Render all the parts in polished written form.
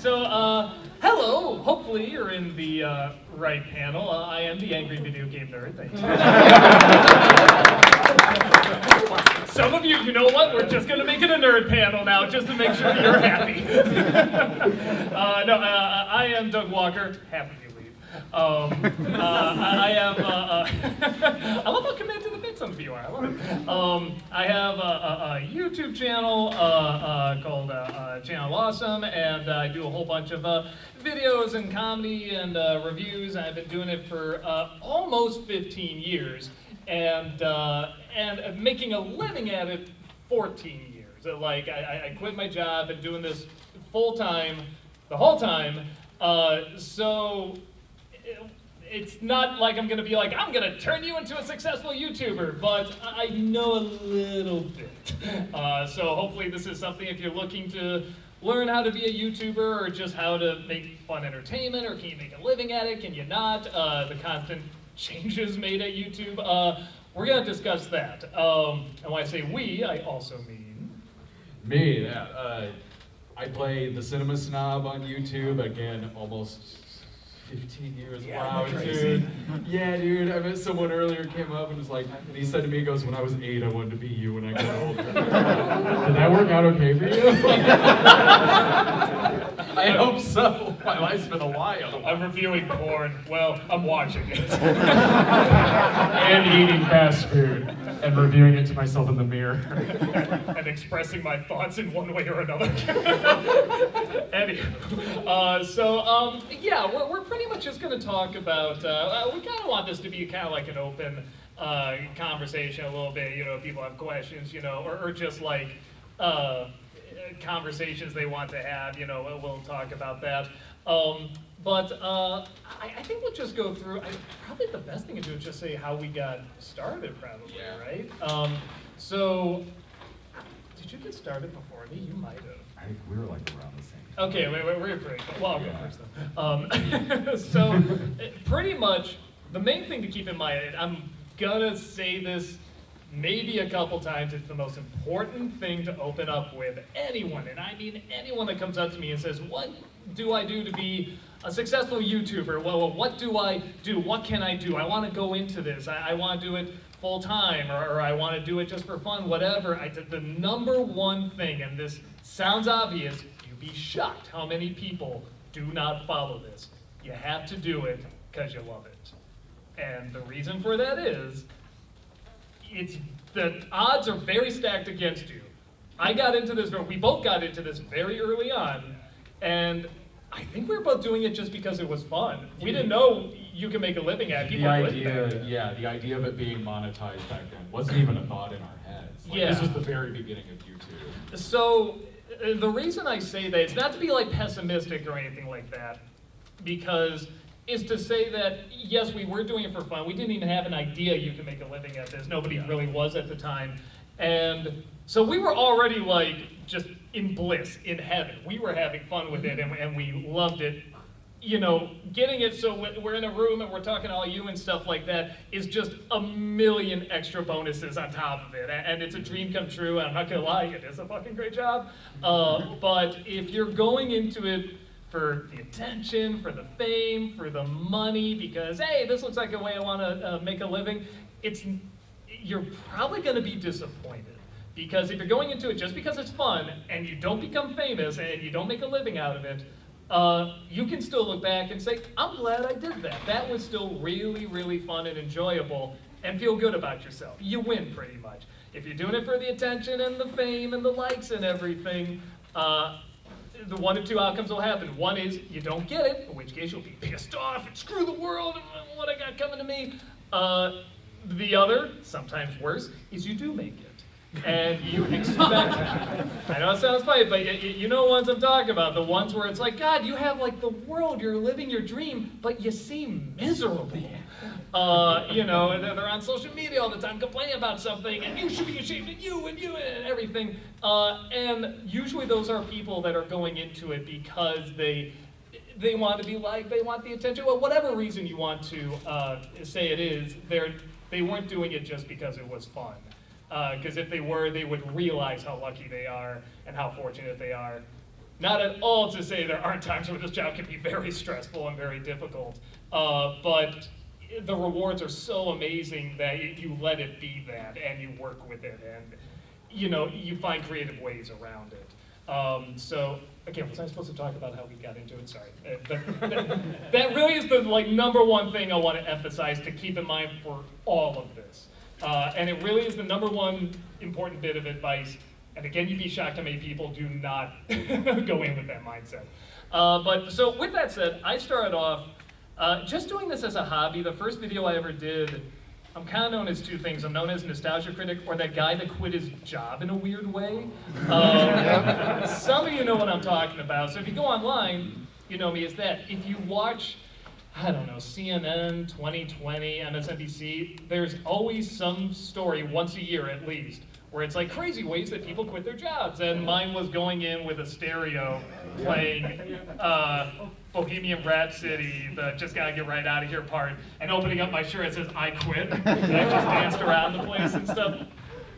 Hello. Hopefully you're in the right panel. I am the Angry Video Game Nerd. Thank you. Some of you, you know what? We're just going to make it a nerd panel now, just to make sure you're happy. I am Doug Walker. Half of you leave. I love how committed to the bit some of you are. I love it. I have a YouTube channel called Channel Awesome, and I do a whole bunch of videos and comedy and reviews. I've been doing it for almost 15 years, and making a living at it 14 years. Like I quit my job and doing this full time, the whole time. So it's not like I'm going to be like, I'm going to turn you into a successful YouTuber, but I know a little bit. So hopefully this is something, if you're looking to learn how to be a YouTuber or just how to make fun entertainment, or can you make a living at it, can you not, the constant changes made at YouTube, we're going to discuss that. And when I say we, I also mean... Me, yeah. I play the Cinema Snob on YouTube, again, almost 15 years. Yeah, wow, dude. Yeah, dude, I met someone earlier, came up and was like, and he said to me, he goes, when I was 8, I wanted to be you when I got older. Did that work out okay for you? I hope so. My life's been a while. I'm reviewing porn. Well, I'm watching it. And eating fast food. And reviewing it to myself in the mirror. And expressing my thoughts in one way or another. Anyway, yeah, we're pretty much just going to talk about, we kind of want this to be kind of like an open conversation a little bit, you know, people have questions, you know, or just like conversations they want to have, you know, we'll talk about that. I think we'll just go through, probably the best thing to do is just say how we got started, probably, yeah. Right? So, did you get started before me? You might have. I think we were like around the same. Okay, we're pretty good. Well, I'll go first then. So, pretty much, the main thing to keep in mind, I'm gonna say this maybe a couple times, it's the most important thing to open up with anyone, and I mean anyone that comes up to me and says, what do I do to be a successful YouTuber? Well, what do I do? What can I do? I want to go into this. I want to do it full time, or I want to do it just for fun, whatever. The number one thing, and this sounds obvious, you'd be shocked how many people do not follow this. You have to do it because you love it. And the reason for that is, the odds are very stacked against you. I got into this, we both got into this very early on, and I think we were both doing it just because it was fun. We didn't know you can make a living at it. The idea of it being monetized back then wasn't even a thought in our heads. Like, yeah. This was the very beginning of YouTube. So the reason I say that, it's not to be like pessimistic or anything like that, because is to say that, yes, we were doing it for fun. We didn't even have an idea you could make a living at this. Nobody really was at the time. And so we were already like just in bliss, in heaven. We were having fun with it, and we loved it. You know, getting it so we're in a room and we're talking to all you and stuff like that is just a million extra bonuses on top of it. And it's a dream come true, and I'm not gonna lie, it is a fucking great job. But if you're going into it for the attention, for the fame, for the money, because, hey, this looks like a way I want to make a living, you're probably going to be disappointed. Because if you're going into it just because it's fun, and you don't become famous, and you don't make a living out of it, you can still look back and say, I'm glad I did that. That was still really, really fun and enjoyable, and feel good about yourself. You win, pretty much. If you're doing it for the attention and the fame and the likes and everything, the one of two outcomes will happen. One is you don't get it, in which case you'll be pissed off and screw the world and what I got coming to me. The other, sometimes worse, is you do make it. And you expect, I know it sounds funny, but you know ones I'm talking about, the ones where it's like, God, you have like the world, you're living your dream, but you seem miserable. You know, they're on social media all the time complaining about something, and you should be ashamed of you and everything. And usually those are people that are going into it because they want to be liked, they want the attention, well, whatever reason you want to say it is, they weren't doing it just because it was fun. Because if they were, they would realize how lucky they are and how fortunate they are. Not at all to say there aren't times where this job can be very stressful and very difficult, but the rewards are so amazing that you let it be that, and you work with it, and you find creative ways around it. So again, was I supposed to talk about how we got into it? Sorry. That really is the number one thing I want to emphasize to keep in mind for all of this. And it really is the number one important bit of advice. And again, you'd be shocked how many people do not go in with that mindset. But so with that said, I started off just doing this as a hobby. The first video I ever did, I'm kind of known as two things. I'm known as Nostalgia Critic, or that guy that quit his job in a weird way. Some of you know what I'm talking about. So if you go online, you know me as that. If you watch, I don't know, CNN, 2020, MSNBC, there's always some story once a year at least, where it's like crazy ways that people quit their jobs. And mine was going in with a stereo playing Bohemian Rhapsody, the just gotta get right out of here part, and opening up my shirt that says I quit. And I just danced around the place and stuff.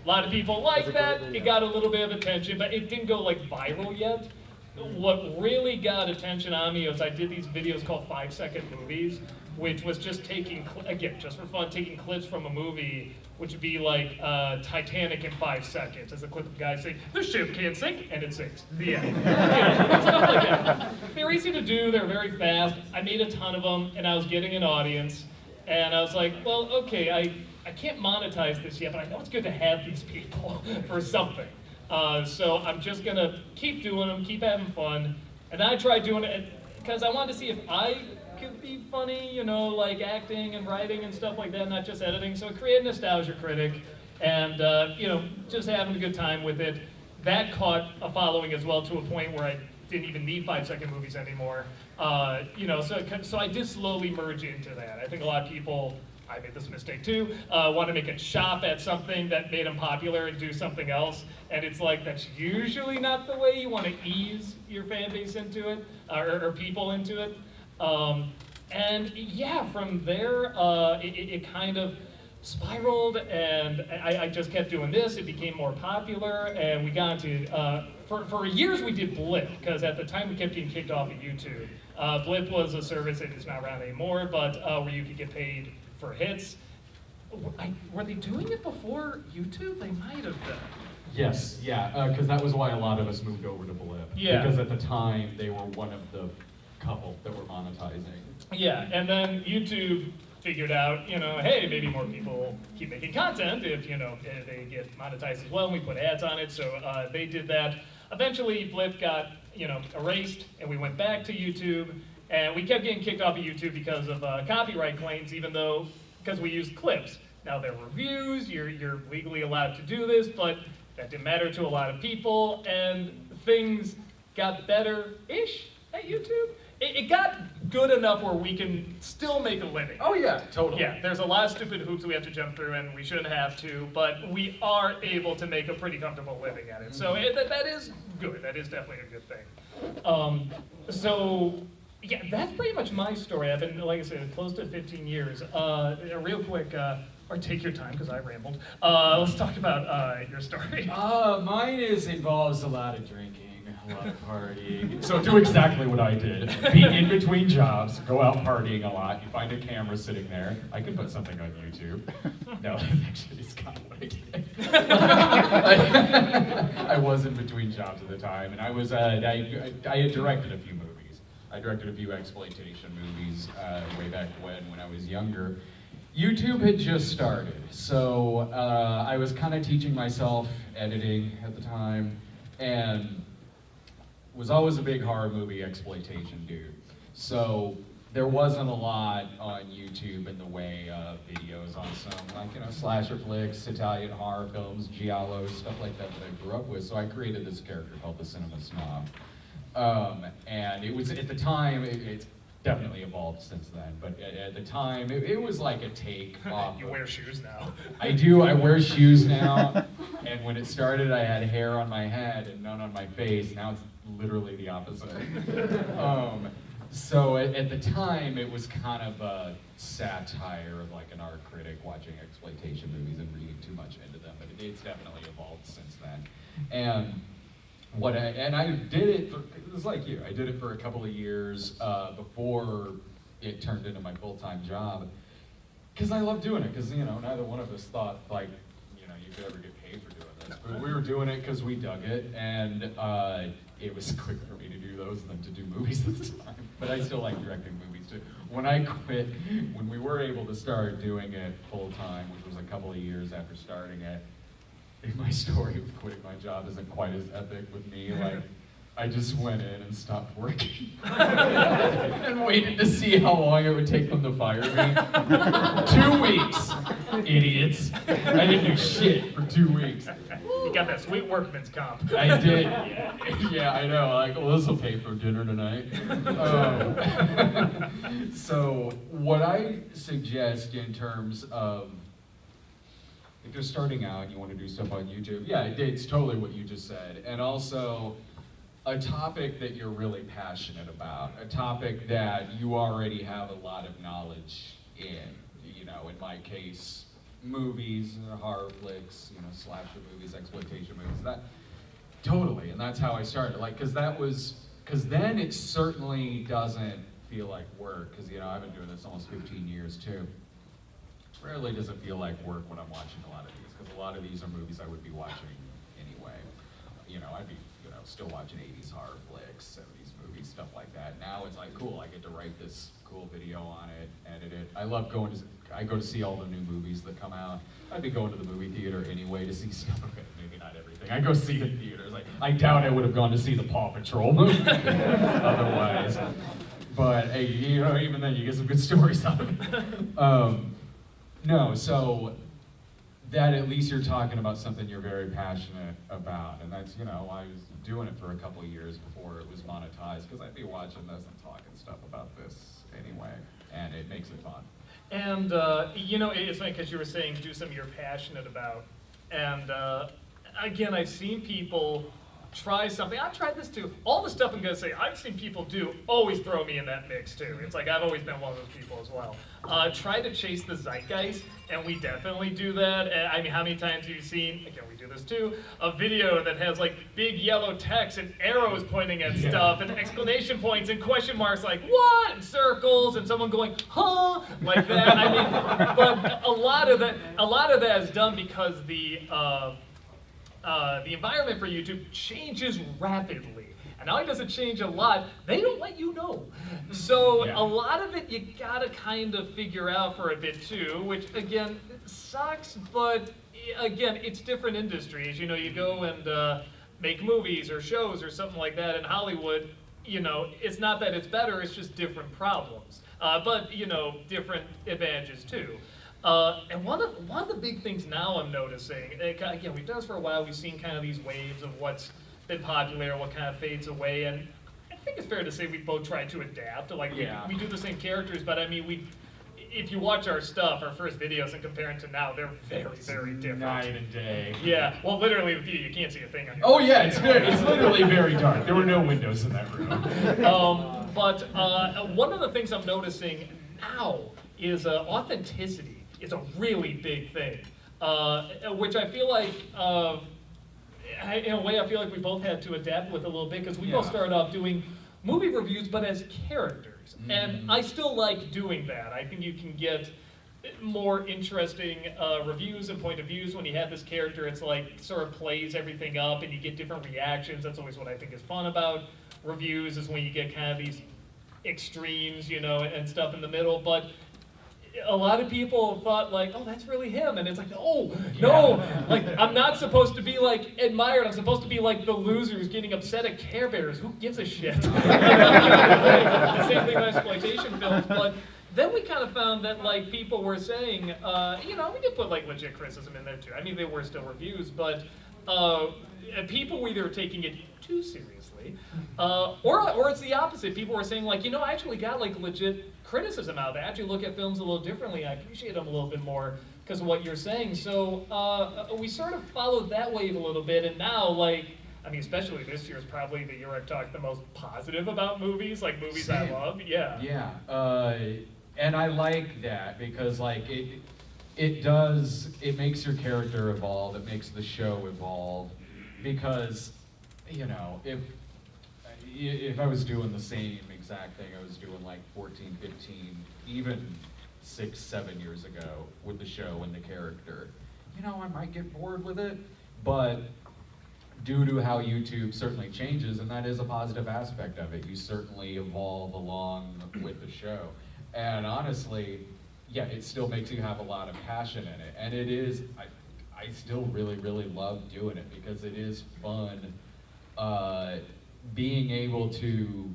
A lot of people like that. It got a little bit of attention, but it didn't go viral yet. What really got attention on me was I did these videos called 5-second movies, which was just taking, again, just for fun, taking clips from a movie, which would be like Titanic in 5 seconds. As a clip of the guy saying, "The ship can't sink," and it sinks. The end. Stuff like that. They're easy to do, they're very fast. I made a ton of them, and I was getting an audience. And I was like, well, okay, I can't monetize this yet, but I know it's good to have these people for something. So I'm just gonna keep doing them, keep having fun. And then I tried doing it because I wanted to see if I could be funny, like acting and writing and stuff like that, not just editing. So I created Nostalgia Critic, and just having a good time with it. That caught a following as well, to a point where I didn't even need 5-second movies anymore. So I did slowly merge into that. I think a lot of people, I made this mistake too, want to make a shop at something that made them popular and do something else. And it's like, that's usually not the way you want to ease your fan base into it, or people into it. And yeah, from there, it kind of spiraled, and I just kept doing this. It became more popular, and we got into, for years we did Blip, because at the time we kept getting kicked off of YouTube. Blip was a service that is not around anymore, but where you could get paid for hits. Were they doing it before YouTube? They might have been. Yes, yeah, because that was why a lot of us moved over to Blip. Yeah. Because at the time, they were one of the couple that were monetizing. Yeah, and then YouTube figured out, hey, maybe more people keep making content if, they get monetized as well, and we put ads on it, so they did that. Eventually, Blip got, erased, and we went back to YouTube, and we kept getting kicked off of YouTube because of copyright claims, because we used clips. Now, they're reviews, you're legally allowed to do this, but that didn't matter to a lot of people, and things got better-ish at YouTube. It got good enough where we can still make a living. Oh yeah, totally. Yeah, there's a lot of stupid hoops we have to jump through, and we shouldn't have to, but we are able to make a pretty comfortable living at it. So that is good. That is definitely a good thing. So yeah, that's pretty much my story. I've been, like I said, close to 15 years. Real quick, or take your time because I rambled. Let's talk about your story. Mine involves a lot of drinking. A lot of partying. So do exactly what I did. Be in between jobs, go out partying a lot, you find a camera sitting there. I can put something on YouTube. No, that's actually kind of what I did. I was in between jobs at the time, and I had directed a few movies. I directed a few exploitation movies way back when I was younger. YouTube had just started, so I was kind of teaching myself editing at the time, and was always a big horror movie exploitation dude. So there wasn't a lot on YouTube in the way of videos on some, slasher flicks, Italian horror films, giallo, stuff like that I grew up with. So I created this character called the Cinema Snob. And it was, at the time, it's definitely evolved since then, but at the time, it was like a take off. You wear shoes now. I do, I wear shoes now. And when it started, I had hair on my head and none on my face. Now it's literally the opposite. So at the time, it was kind of a satire of like an art critic watching exploitation movies and reading too much into them, but it's definitely evolved since then. And and I did it for, it was like you, I did it for a couple of years before it turned into my full-time job. Because I love doing it, because, you know, neither one of us thought, like, you know, you could ever get paid for doing this. But we were doing it because we dug it, and it was quicker for me to do those than to do movies at the time. But I still like directing movies, too. When I quit, when we were able to start doing it full-time, which was a couple of years after starting it, my story of quitting my job isn't quite as epic with me. Like, I just went in and stopped working and waited to see how long it would take them to fire me. 2 weeks, idiots. I didn't do shit for 2 weeks. You got that sweet workman's comp. I did. Yeah, I know. Like, well, this will pay for dinner tonight. So, what I suggest in terms of if you're starting out and you want to do stuff on YouTube, yeah, it's totally what you just said. And also, a topic that you're really passionate about, a topic that you already have a lot of knowledge in. You know, in my case, movies, horror flicks, you know, slasher movies, exploitation movies, that, totally, and that's how I started. Like, because then it certainly doesn't feel like work, because, you know, I've been doing this almost 15 years, too. Rarely does it feel like work when I'm watching a lot of these, because a lot of these are movies I would be watching anyway. You know, I'd be, you know, still watching 80s horror flicks, 70s movies, stuff like that. Now it's like, cool, I get to write this cool video on it, edit it. I love I go to see all the new movies that come out. I'd be going to the movie theater anyway to see stuff, okay, maybe not everything. I go see it in theaters. Like, I doubt I would have gone to see the Paw Patrol movie otherwise. But hey, you know, even then you get some good stories out of it. No, so that at least you're talking about something you're very passionate about, and that's, you know, I was doing it for a couple of years before it was monetized, because I'd be watching this and talking stuff about this anyway, and it makes it fun. And, you know, it's funny because you were saying do something you're passionate about. And, again, I've seen people try something. I've tried this too. All the stuff I'm going to say, I've seen people do always throw me in that mix too. It's like I've always been one of those people as well. Try to chase the zeitgeist, and we definitely do that. I mean, how many times have you seen, again, we do this too, a video that has like big yellow text and arrows pointing at stuff and exclamation points and question marks like, what? And circles and someone going, huh? Like that. I mean, but a lot of that is done because the environment for YouTube changes rapidly. And not only does it change a lot, they don't let you know. So a lot of it you gotta kind of figure out for a bit too, which again, sucks, but again, it's different industries. You know, you go and make movies or shows or something like that in Hollywood, you know, it's not that it's better, it's just different problems. But, you know, different advantages too. And one of the big things now I'm noticing, again, we've done this for a while, we've seen kind of these waves of what's been popular, what kind of fades away, and I think it's fair to say we both try to adapt. Like, we do the same characters, but I mean, if you watch our stuff, our first videos, and compare them to now, they're very, very different. Night and day. Yeah, well, literally with you can't see a thing on your Oh yeah, it's literally very dark. There were no windows in that room. But one of the things I'm noticing now is authenticity is a really big thing, which I feel like, in a way, I feel like we both had to adapt with a little bit, because we both started off doing movie reviews, but as characters. And I still like doing that. I think you can get more interesting reviews and point of views when you have this character. It's like, sort of plays everything up, and you get different reactions. That's always what I think is fun about reviews, is when you get kind of these extremes, you know, and stuff in the middle. But a lot of people thought like, oh, that's really him, and it's like, oh, no, like, I'm not supposed to be like admired, I'm supposed to be like the losers getting upset at Care Bears. Who gives a shit? The same thing with exploitation films. But then we kind of found that like people were saying, you know, we did put like legit criticism in there too. I mean, they were still reviews, but people were either taking it too seriously, or it's the opposite. People were saying like, you know, I actually got like legit criticism out of it. I actually look at films a little differently. I appreciate them a little bit more because of what you're saying. So we sort of followed that wave a little bit, and now like, I mean, especially this year is probably the year I've talked the most positive about movies, like movies Same. I love. Yeah. Yeah, and I like that because like it makes your character evolve. It makes the show evolve because you know, if I was doing the same exact thing I was doing like 14, 15, even 6, 7 years ago with the show and the character, you know, I might get bored with it, but due to how YouTube certainly changes, and that is a positive aspect of it, you certainly evolve along with the show. And honestly, yeah, it still makes you have a lot of passion in it. And it is, I still really, really love doing it because it is fun being able to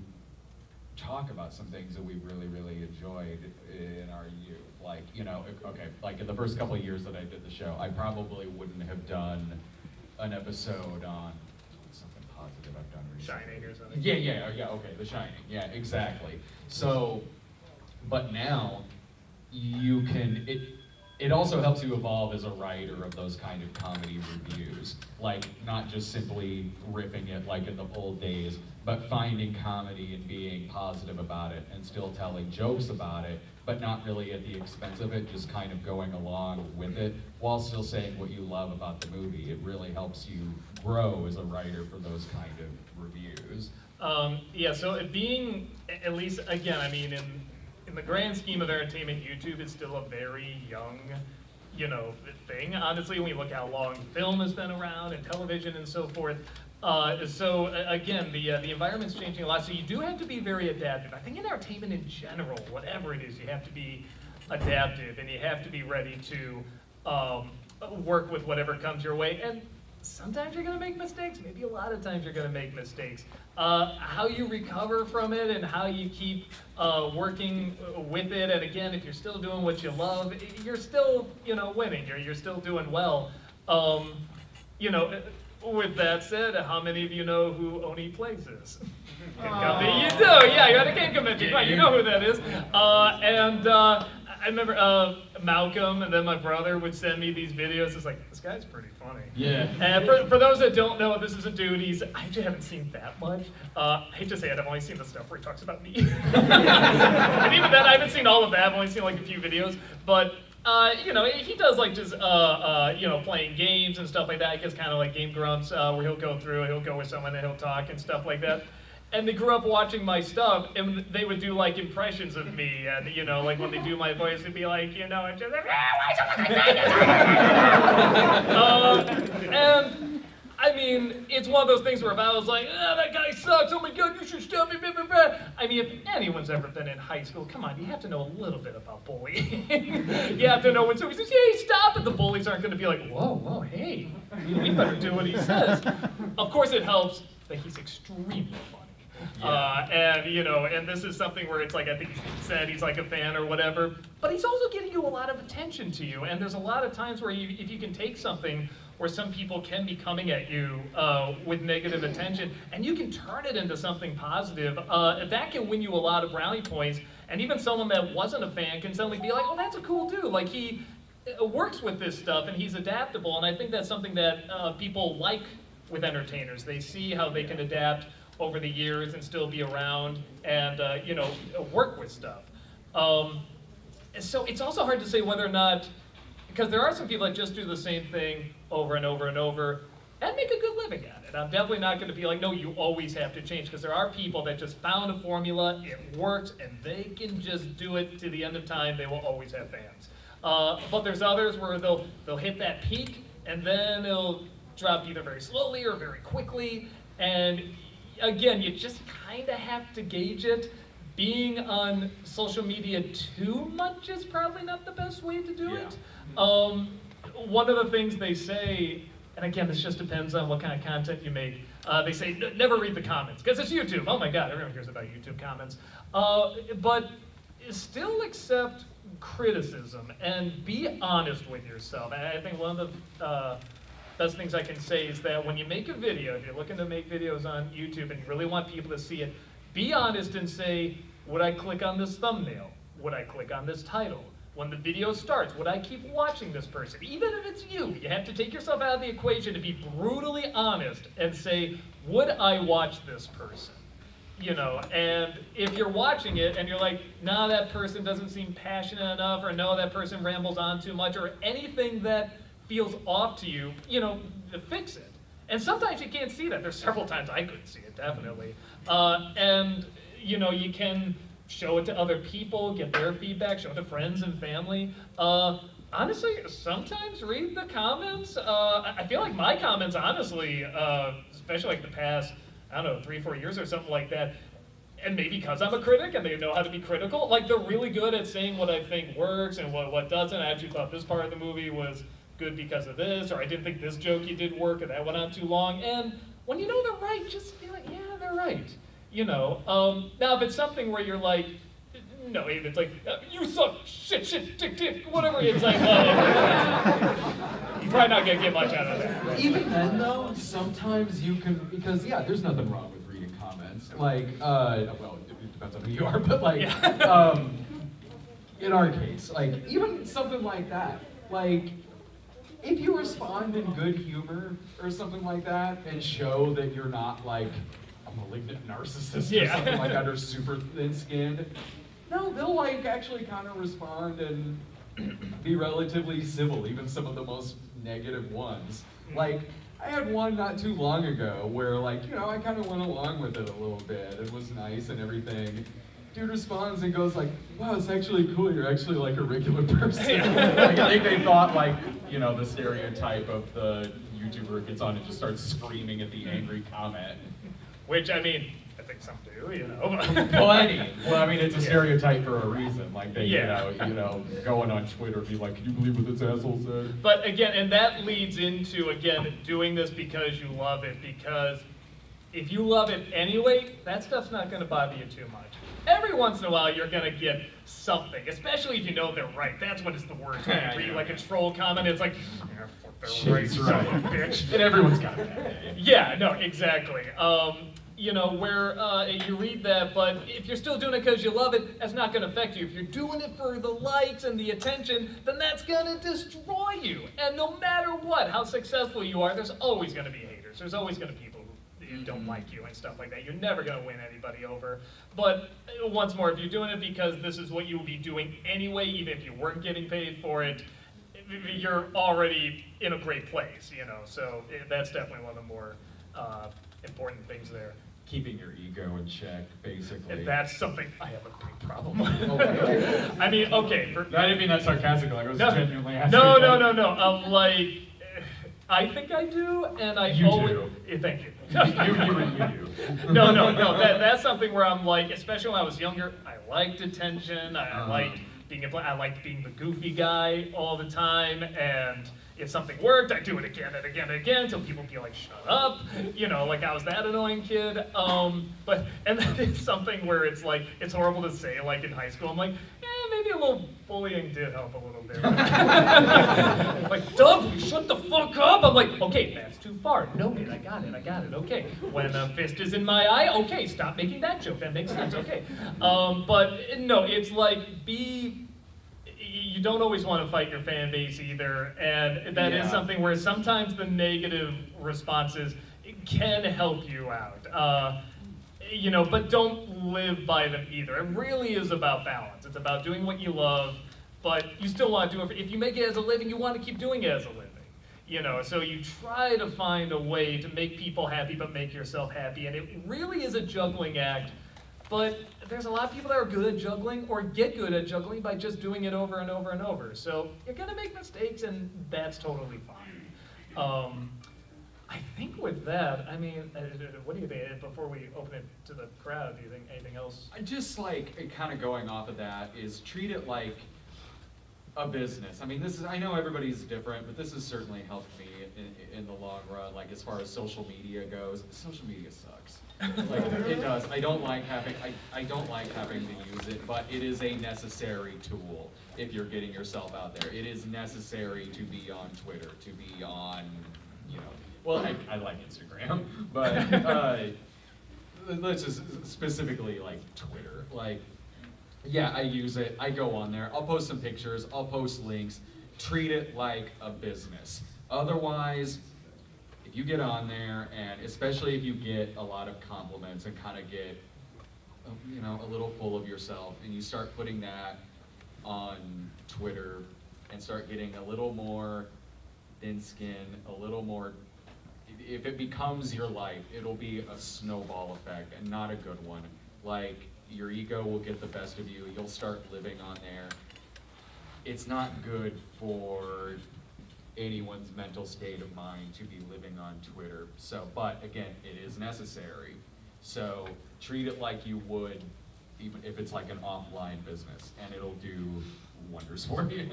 talk about some things that we really, really enjoyed in our youth. Like, you know, okay, like in the first couple of years that I did the show, I probably wouldn't have done an episode on something positive I've done recently. Shining or something. Yeah, okay, The Shining, yeah, exactly. So, but now, you can, it also helps you evolve as a writer of those kind of comedy reviews. Like, not just simply riffing it like in the old days, but finding comedy and being positive about it and still telling jokes about it, but not really at the expense of it, just kind of going along with it while still saying what you love about the movie. It really helps you grow as a writer for those kind of reviews. Yeah, so it being, at least, again, I mean, in the grand scheme of entertainment, YouTube is still a very young, you know, thing. Honestly, when we look how long film has been around and television and so forth. So again, the environment's changing a lot, so you do have to be very adaptive. I think in entertainment in general, whatever it is, you have to be adaptive and you have to be ready to work with whatever comes your way. And sometimes you're gonna make mistakes, maybe a lot of times you're gonna make mistakes. How you recover from it and how you keep working with it, and again, if you're still doing what you love, you're still, you know, winning, you're still doing well. You know, with that said, how many of you know who Oni Plays is? You do, yeah, you're at a game convention, right, you know who that is. I remember Malcolm and then my brother would send me these videos. It's like, this guy's pretty funny. Yeah. And for those that don't know, this is a dude. I actually haven't seen that much. I hate to say it, I've only seen the stuff where he talks about me. And even then, I haven't seen all of that. I've only seen like a few videos. But you know, he does like just you know, playing games and stuff like that. I guess kind of like Game Grumps, where he'll go with someone and he'll talk and stuff like that. And they grew up watching my stuff, and they would do like impressions of me, and you know, like when they do my voice, it'd be like, you know, it's just like, and I mean, it's one of those things where if I was like, that guy sucks, oh my god, you should stop me, blah, blah, blah. I mean, if anyone's ever been in high school, come on, you have to know a little bit about bullying. You have to know when somebody says, hey, stop it, the bullies aren't gonna be like, whoa, hey, we better do what he says. Of course it helps that he's extremely funny. And you know, and this is something where it's like, I think he said he's like a fan or whatever, but he's also getting you a lot of attention to you, and there's a lot of times where if you can take something where some people can be coming at you with negative attention, and you can turn it into something positive, that can win you a lot of brownie points, and even someone that wasn't a fan can suddenly be like, oh, that's a cool dude, like he works with this stuff and he's adaptable, and I think that's something that people like with entertainers. They see how they can adapt over the years and still be around and you know, work with stuff. So it's also hard to say whether or not, because there are some people that just do the same thing over and over and over and make a good living at it. I'm definitely not going to be like, no, you always have to change, because there are people that just found a formula, it works, and they can just do it to the end of time. They will always have fans. But there's others where they'll hit that peak and then it'll drop either very slowly or very quickly, and again, you just kind of have to gauge it. Being on social media too much is probably not the best way to do it. One of the things they say, and again, this just depends on what kind of content you make, they say never read the comments, because it's YouTube. Oh my god, everyone cares about YouTube comments. But still accept criticism and be honest with yourself. I think one of the best things I can say is that when you make a video, if you're looking to make videos on YouTube and you really want people to see it, be honest and say, would I click on this thumbnail? Would I click on this title? When the video starts, would I keep watching this person? Even if it's you have to take yourself out of the equation to be brutally honest and say, would I watch this person? You know, and if you're watching it and you're like, nah, that person doesn't seem passionate enough, or no, that person rambles on too much, or anything that feels off to you, you know, fix it. And sometimes you can't see that. There's several times I couldn't see it, definitely. And you know, you can show it to other people, get their feedback, show it to friends and family. Honestly, sometimes read the comments. I feel like my comments, honestly, especially like the past, I don't know, 3-4 years or something like that, and maybe because I'm a critic and they know how to be critical, like they're really good at saying what I think works and what doesn't. I actually thought this part of the movie was good because of this, or I didn't think this joke you did work, or that went on too long. And when you know they're right, just be like, yeah, they're right. You know. Now, if it's something where you're like, no, if it's like, you suck, shit, dick, whatever, it's like, you're probably not gonna get much out of that. Even then, though, sometimes you can, because yeah, there's nothing wrong with reading comments. Like, well, it depends on who you are, but like, Yeah. in our case, like, even something like that, like, if you respond in good humor or something like that and show that you're not like a malignant narcissist or Yeah. something like that, or super thin-skinned, no, they'll like actually kind of respond and be relatively civil, even some of the most negative ones. Like, I had one not too long ago where, like, you know, I kind of went along with it a little bit. It was nice and everything. Dude responds and goes like, wow, it's actually cool. You're actually like a regular person. Like, I think they thought, like, you know, the stereotype of the YouTuber gets on and just starts screaming at the angry comment. Which, I mean, I think some do, you know. Well, I mean, it's a stereotype for a reason. Like, they, Yeah. you know, going on Twitter, be like, can you believe what this asshole said? But again, and that leads into, again, doing this because you love it, because if you love it anyway, that stuff's not gonna bother you too much. Every once in a while, you're gonna get something, especially if you know they're right. That's what is the worst. When you read like a troll comment, it's like, yeah, fuck, they're right, She's son right. of a bitch. And everyone's got a bad day. Yeah, no, exactly. You know, where you read that, but if you're still doing it because you love it, that's not going to affect you. If you're doing it for the likes and the attention, then that's going to destroy you. And no matter what, how successful you are, there's always going to be haters. There's always going to be people who don't like you and stuff like that. You're never going to win anybody over. But once more, if you're doing it because this is what you would be doing anyway, even if you weren't getting paid for it, you're already in a great place, you know. So that's definitely one of the more important things there. Keeping your ego in check, basically. And that's something I have a big problem with. Okay. I mean, okay. I didn't mean that sarcastically. I was genuinely asking. No. Like, I think I do, and I You always. do. Yeah, thank you. You do. No. That's something where I'm like, especially when I was younger, I liked attention. I liked being the goofy guy all the time, and if something worked, I'd do it again and again and again until people be like, shut up, you know, like I was that annoying kid. And that is something where it's like, it's horrible to say, like in high school, I'm like, maybe a little bullying did help a little bit. Like, Doug, shut the fuck up. I'm like, okay, that's too far. Noted, I got it, okay. When a fist is in my eye, okay, stop making that joke, that makes sense, okay. But no, it's like, you don't always want to fight your fan base either, and that is something where sometimes the negative responses can help you out. You know, but don't live by them either. It really is about balance. It's about doing what you love, but you still want to do it. If you make it as a living, you want to keep doing it as a living. You know, so you try to find a way to make people happy, but make yourself happy, and it really is a juggling act. But there's a lot of people that are good at juggling or get good at juggling by just doing it over and over and over. So you're gonna make mistakes, and that's totally fine. I think with that, I mean, what do you think? Before we open it to the crowd, do you think anything else? Just like kind of going off of that is treat it like a business. I mean, I know everybody's different, but this has certainly helped me in the long run. Like as far as social media goes, social media sucks. Like it does. I don't like having to use it, but it is a necessary tool if you're getting yourself out there. It is necessary to be on Twitter, to be on, you know. Well, I like Instagram, but let's just specifically like Twitter. Like, yeah, I use it. I go on there. I'll post some pictures. I'll post links. Treat it like a business. Otherwise, if you get on there, and especially if you get a lot of compliments and kind of get, you know, a little full of yourself, and you start putting that on Twitter and start getting a little more thin skin, a little more, if it becomes your life, it'll be a snowball effect and not a good one. Like, your ego will get the best of you, you'll start living on there. It's not good for anyone's mental state of mind to be living on Twitter. So, but again, it is necessary. So treat it like you would, even if it's like an offline business, and it'll do wonders for you.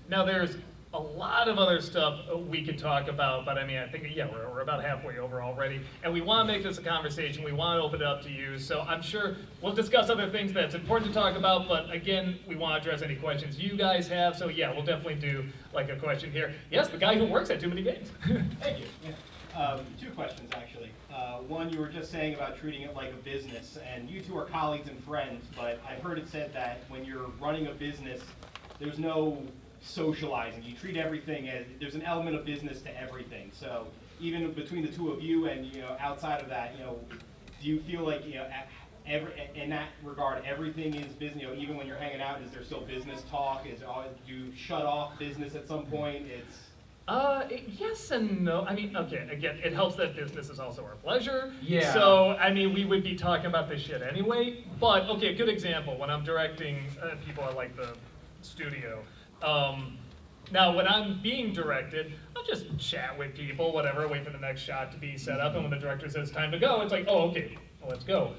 Now there's a lot of other stuff we could talk about, but I mean, I think, yeah, we're about halfway over already, and we want to make this a conversation. We want to open it up to you, so I'm sure we'll discuss other things that's important to talk about, but again, we want to address any questions you guys have, so yeah, we'll definitely do like a question here. Yes, the guy who works at TooManyGames. Thank you. Yeah. Two questions, actually. One, you were just saying about treating it like a business, and you two are colleagues and friends, but I've heard it said that when you're running a business, there's no socializing. You treat everything as, there's an element of business to everything. So even between the two of you and, outside of that, do you feel like, in that regard, everything is business? Even when you're hanging out, is there still business talk? Do you shut off business at some point? Yes and no. I mean, okay, again, it helps that business is also our pleasure. Yeah. So, I mean, we would be talking about this shit anyway. But, okay, a good example, when I'm directing people at, like, the studio. Now, when I'm being directed, I'll just chat with people, whatever, wait for the next shot to be set up, and when the director says time to go, it's like, oh, okay, well, let's go.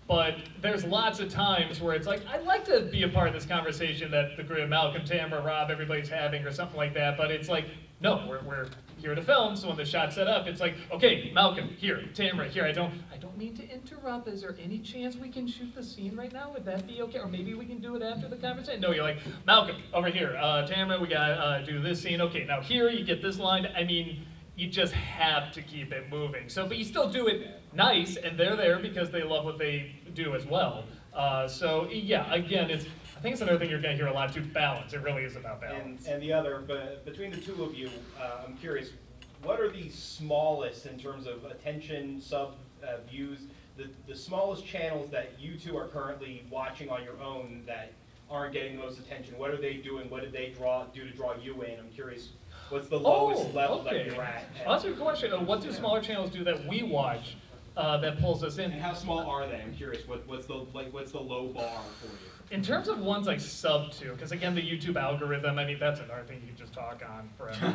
But there's lots of times where it's like, I'd like to be a part of this conversation that the group, Malcolm, Tamara, Rob, everybody's having or something like that, but it's like, no, we're here to film, so when the shot's set up, it's like, okay, Malcolm, here, Tamara, here, I don't mean to interrupt, is there any chance we can shoot the scene right now? Would that be okay? Or maybe we can do it after the conversation? No, you're like, Malcolm, over here, Tamara, we gotta do this scene, okay, now here, you get this line, I mean, you just have to keep it moving. So, but you still do it nice, and they're there because they love what they do as well. So, yeah, again, I think it's another thing you're gonna hear a lot too, balance. It really is about balance. And the other, but between the two of you, I'm curious, what are the smallest in terms of attention, views, the smallest channels that you two are currently watching on your own that aren't getting the most attention? What are they doing? What did they do to draw you in? I'm curious. What's the lowest level that you're at? That's a good question. What do smaller channels do that we watch that pulls us in? And how small are they? I'm curious. What's the low bar for you? In terms of ones I sub to, because again, the YouTube algorithm, I mean, that's another thing you can just talk on forever.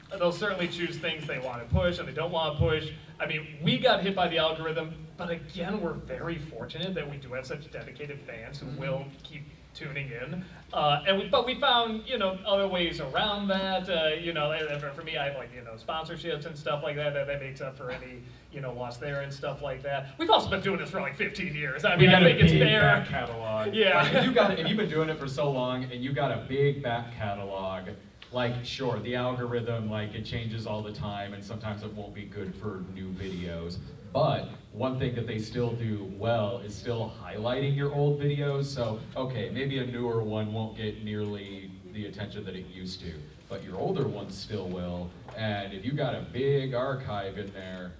But they'll certainly choose things they want to push and they don't want to push. I mean, we got hit by the algorithm, but again, we're very fortunate that we do have such dedicated fans who will keep tuning in. But we found, other ways around that. For me, I have sponsorships and stuff like that. That makes up for any, loss there and stuff like that. We've also been doing this for like 15 years. I mean, I think it's fair. Back catalog. Yeah. Like, if you've been doing it for so long and you got a big back catalog, like, sure, the algorithm, it changes all the time, and sometimes it won't be good for new videos. But one thing that they still do well is still highlighting your old videos. So, okay, maybe a newer one won't get nearly the attention that it used to, but your older ones still will. And if you got a big archive in there,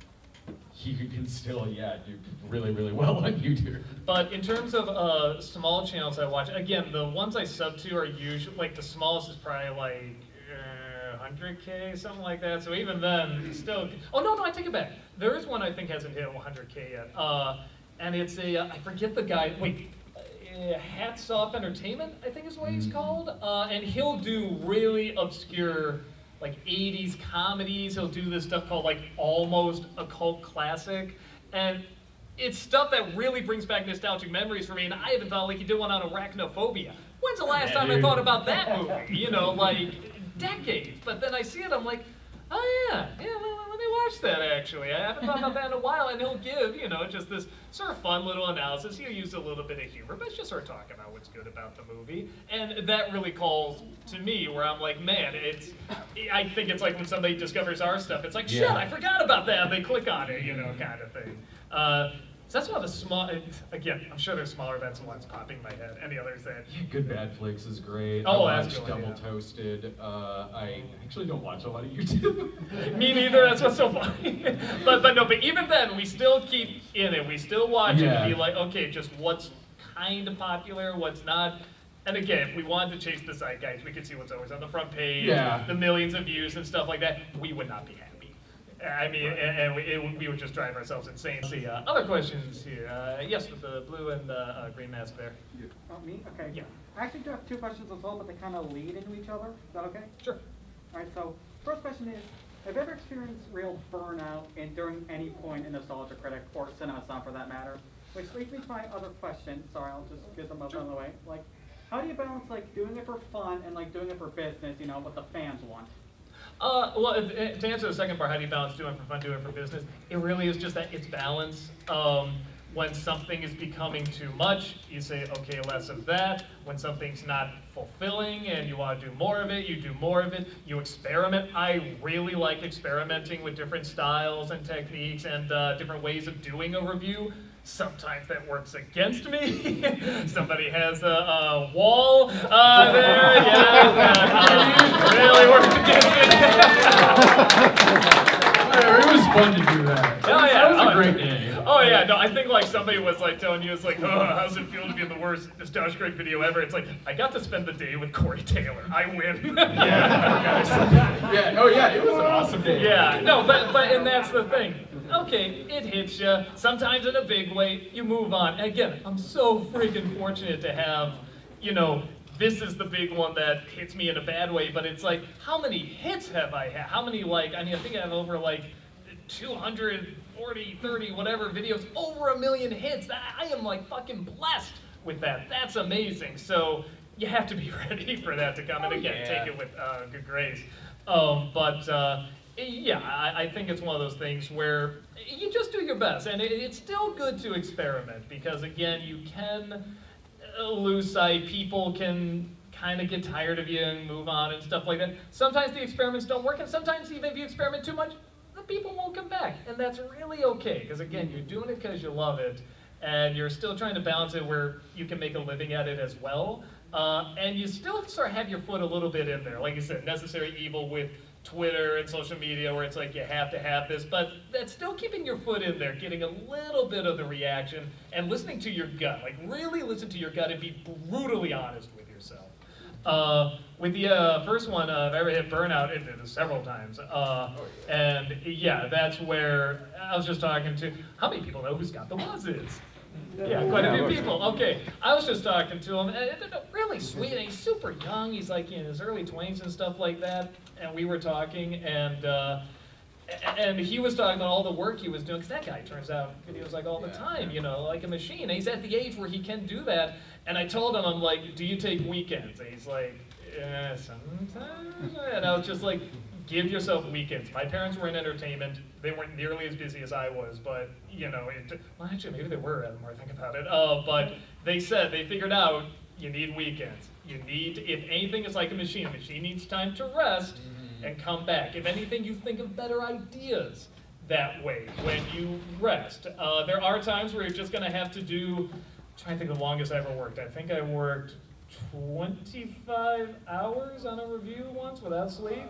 you can still, do really, really well on YouTube. But in terms of small channels I watch, again, the ones I sub to are usually, the smallest is probably 100K, something like that. So even then, still, oh no, I take it back. There is one I think hasn't hit 100K yet. And it's I forget the guy, Hats Off Entertainment, I think is what he's called. And he'll do really obscure, 80s comedies. He'll do this stuff called almost a cult classic. And it's stuff that really brings back nostalgic memories for me. And I even thought he did one on arachnophobia. When's the last time I thought about that movie? Decades. But then I see it, I'm like, oh yeah, let me watch that actually. I haven't thought about that in a while. And he'll give, just this sort of fun little analysis. He'll use a little bit of humor, but it's just sort of talking about what's good about the movie. And that really calls to me where I'm like, man, I think it's like when somebody discovers our stuff, it's like, shit, I forgot about that. And they click on it, kind of thing. So that's one of the small, again, I'm sure there's smaller than ones popping in my head. Any others that? Good Bad Flicks is great. Oh, I that's watched good one, Double Toasted. I actually don't watch a lot of YouTube. Me neither, that's what's so funny. but even then, we still keep in it. We still watch it and be like, okay, just what's kind of popular, what's not. And again, if we wanted to chase the zeitgeist, we could see what's always on the front page, Yeah. the millions of views and stuff like that. We would not be happy. I mean, and we would just drive ourselves insane. Let's see, other questions here. Yes, with the blue and green mask there. Oh, me? Okay. Yeah. I actually do have two questions as well, but they kind of lead into each other. Is that okay? Sure. All right, so first question is, have you ever experienced real burnout during any point in Nostalgia Critic, or Cinema Snob for that matter? Which leads me to my other question. Sorry, I'll just get them up on the way. Like, how do you balance like doing it for fun and like doing it for business, you know, what the fans want? Well, to answer the second part, how do you balance doing it for fun, doing it for business? It really is just that it's balance. When something is becoming too much, you say, okay, less of that. When something's not fulfilling and you want to do more of it, you do more of it. You experiment. I really like experimenting with different styles and techniques and different ways of doing a review. Sometimes that works against me. Somebody has a wall there, yeah, that really works against me. It was fun to do that. Oh, yeah. That was a great day. Oh yeah, no, I think like somebody was like telling you, it's like, oh, how's it feel to be in the worst Nostalgia Critic video ever? It's like, I got to spend the day with Corey Taylor. I win. Yeah, oh yeah, it was an awesome day. Yeah, no, but and that's the thing. Okay, it hits you. Sometimes in a big way, you move on. And again, I'm so freaking fortunate to have, you know, this is the big one that hits me in a bad way, but it's like, how many hits have I had? How many, like, I mean, I think I have over like 240, 30, whatever videos, over 1 million hits. I am like fucking blessed with that. That's amazing. So you have to be ready for that to come. And again, take it with good grace. Yeah, I think it's one of those things where you just do your best. And it's still good to experiment because, again, you can lose sight. People can kind of get tired of you and move on and stuff like that. Sometimes the experiments don't work, and sometimes even if you experiment too much, the people won't come back. And that's really okay, because again, you're doing it because you love it, and you're still trying to balance it where you can make a living at it as well. And you still sort of have your foot a little bit in there. Like you said, necessary evil with Twitter and social media where it's like you have to have this, but that's still keeping your foot in there, getting a little bit of the reaction and listening to your gut. Like really listen to your gut and be brutally honest with yourself. With the first one, I've ever hit burnout, it did it several times. And yeah, that's where I was just talking to, how many people know who Scott the Woz is? Yeah, quite a few people. Okay, I was just talking to him, and really sweet, and he's super young. He's like in his early 20s and stuff like that. And we were talking, and he was talking about all the work he was doing, because that guy turns out videos like all the time, you know, like a machine. And he's at the age where he can do that. And I told him, I'm like, do you take weekends? And he's like, sometimes. And I was just like, give yourself weekends. My parents were in entertainment. They weren't nearly as busy as I was, but, you know, well, actually, maybe they were, the more I think about it. But they said, they figured out, you need weekends. You need, if anything is like a machine needs time to rest and come back. If anything, you think of better ideas that way when you rest. There are times where you're just going to have to do, I'm trying to think of the longest I ever worked. I think I worked 25 hours on a review once without sleep.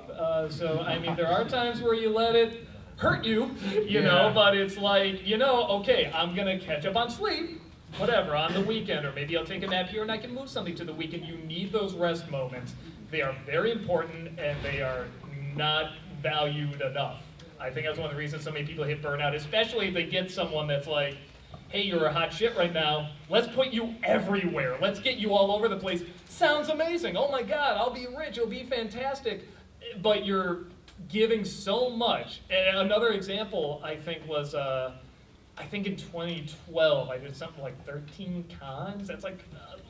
So, I mean, there are times where you let it hurt you, you know, but it's like, you know, okay, I'm going to catch up on sleep, whatever, on the weekend, or maybe I'll take a nap here and I can move something to the weekend. You need those rest moments. They are very important and they are not valued enough. I think that's one of the reasons so many people hit burnout, especially if they get someone that's like, hey, you're a hot shit right now. Let's put you everywhere. Let's get you all over the place. Sounds amazing. Oh my God, I'll be rich. It'll be fantastic. But you're giving so much. And another example, I think, was, I think in 2012, I did something like 13 cons. That's like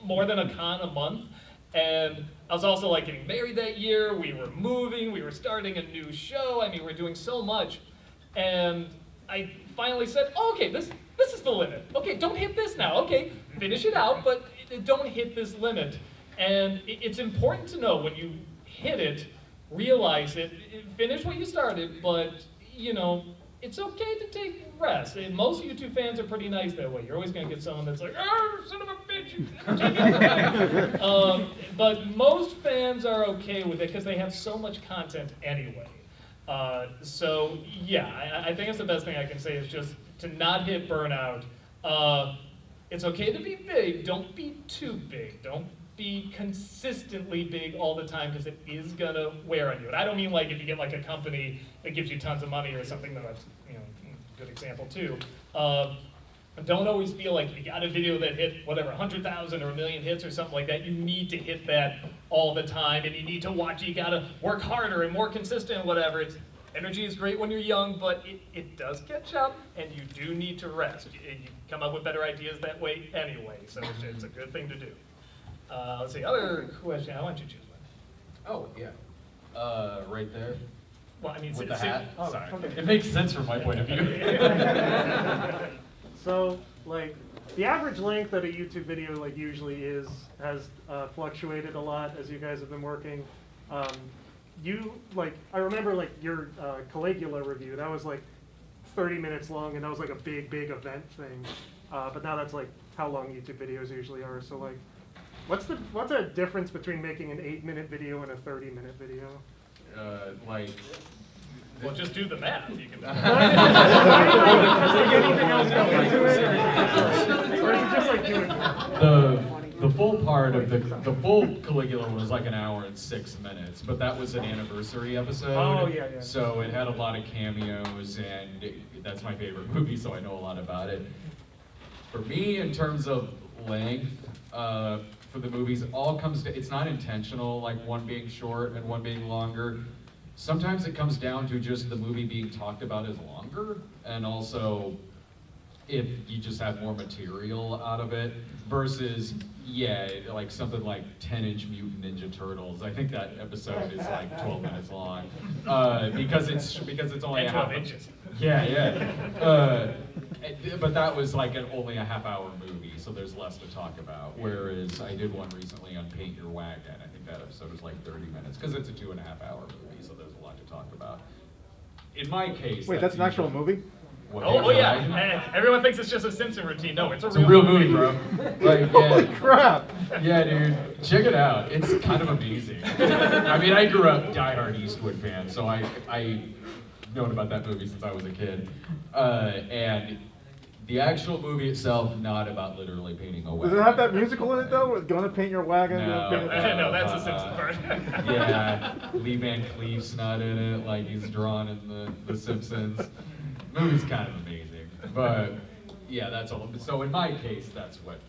more than a con a month. And I was also like getting married that year. We were moving. We were starting a new show. I mean, we were doing so much. And I finally said, oh, okay, this is the limit. Okay, don't hit this now. Okay, finish it out, but don't hit this limit. And it's important to know when you hit it, realize it, finish what you started, but, you know, it's okay to take rest. And most YouTube fans are pretty nice that way. You're always going to get someone that's like, oh, son of a bitch, you never take it. But most fans are okay with it because they have so much content anyway. So, yeah, I think it's the best thing I can say is just to not hit burnout. It's okay to be big. Don't be too big. Don't be consistently big all the time because it is gonna wear on you. And I don't mean like if you get like a company that gives you tons of money or something, that's, you know, a good example too. Don't always feel like if you got a video that hit whatever 100,000 or 1 million hits or something like that, you need to hit that all the time, and you need to watch it. You gotta work harder and more consistent and whatever. Energy is great when you're young, but it does catch up, and you do need to rest. You come up with better ideas that way anyway, so it's a good thing to do. Let's see, other question. Why don't you choose one? Oh, yeah. Right there. Well, I mean, With the hat? Oh, Sorry. okay. It makes sense from my point of view. So, like, the average length that a YouTube video like usually has fluctuated a lot as you guys have been working. I remember like your Caligula review, that was like 30 minutes long, and that was like a big event thing. But now that's like how long YouTube videos usually are. So like, what's the difference between making an 8-minute video and a 30-minute video? Like, Well, just do the math. You can. Or is it just like doing? The full part of the full Caligula was like 1 hour and 6 minutes, but that was an anniversary episode. Oh, yeah. So it had a lot of cameos, and that's my favorite movie, so I know a lot about it. For me, in terms of length, for the movies, it all comes to, it's not intentional, like one being short and one being longer. Sometimes it comes down to just the movie being talked about as longer, and also if you just have more material out of it, versus, yeah, like something like 10-inch Mutant Ninja Turtles. I think that episode is like 12 minutes long, because it's only And a 12 half. inches. Yeah. But that was like only a half-hour movie, so there's less to talk about. Whereas I did one recently on Paint Your Wagon. I think that episode was like 30 minutes, because it's a 2.5-hour movie, so there's a lot to talk about. In my case, Wait, that's an actual usually- movie? What, Oh, Paint Your yeah. Wagon? Everyone thinks it's just a Simpson routine. No, it's a It's a real movie, bro. Like, Holy yeah. crap! Yeah, dude, check it out. It's kind of amazing. I mean, I grew up diehard Eastwood fan, so I known about that movie since I was a kid. And the actual movie itself, not about literally painting a Does wagon. it have that musical in it though? With Gonna Paint Your Wagon? No. Gonna paint it- No, that's the Simpson part. Yeah, Lee Van Cleef's not in it like he's drawn in the Simpsons. Movie's kind of amazing, but yeah, that's all. So in my case, that's what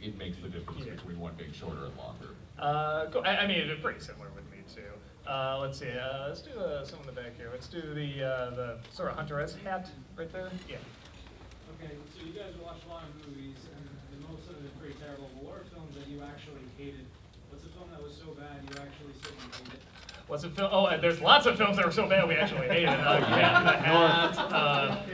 it makes the difference Yeah. between one being shorter and longer. Cool. I mean, it's pretty similar with me too. Let's see. Let's do some in the back here. Let's do the sort of Hunter-esque hat right there. Yeah. Okay, so you guys watch a lot of movies, and most of them are pretty terrible. But what are films that you actually hated? What's a film that was so bad you actually said you hated it? What's a film? Oh, there's lots of films that were so bad we actually hated. Cat in the Hat,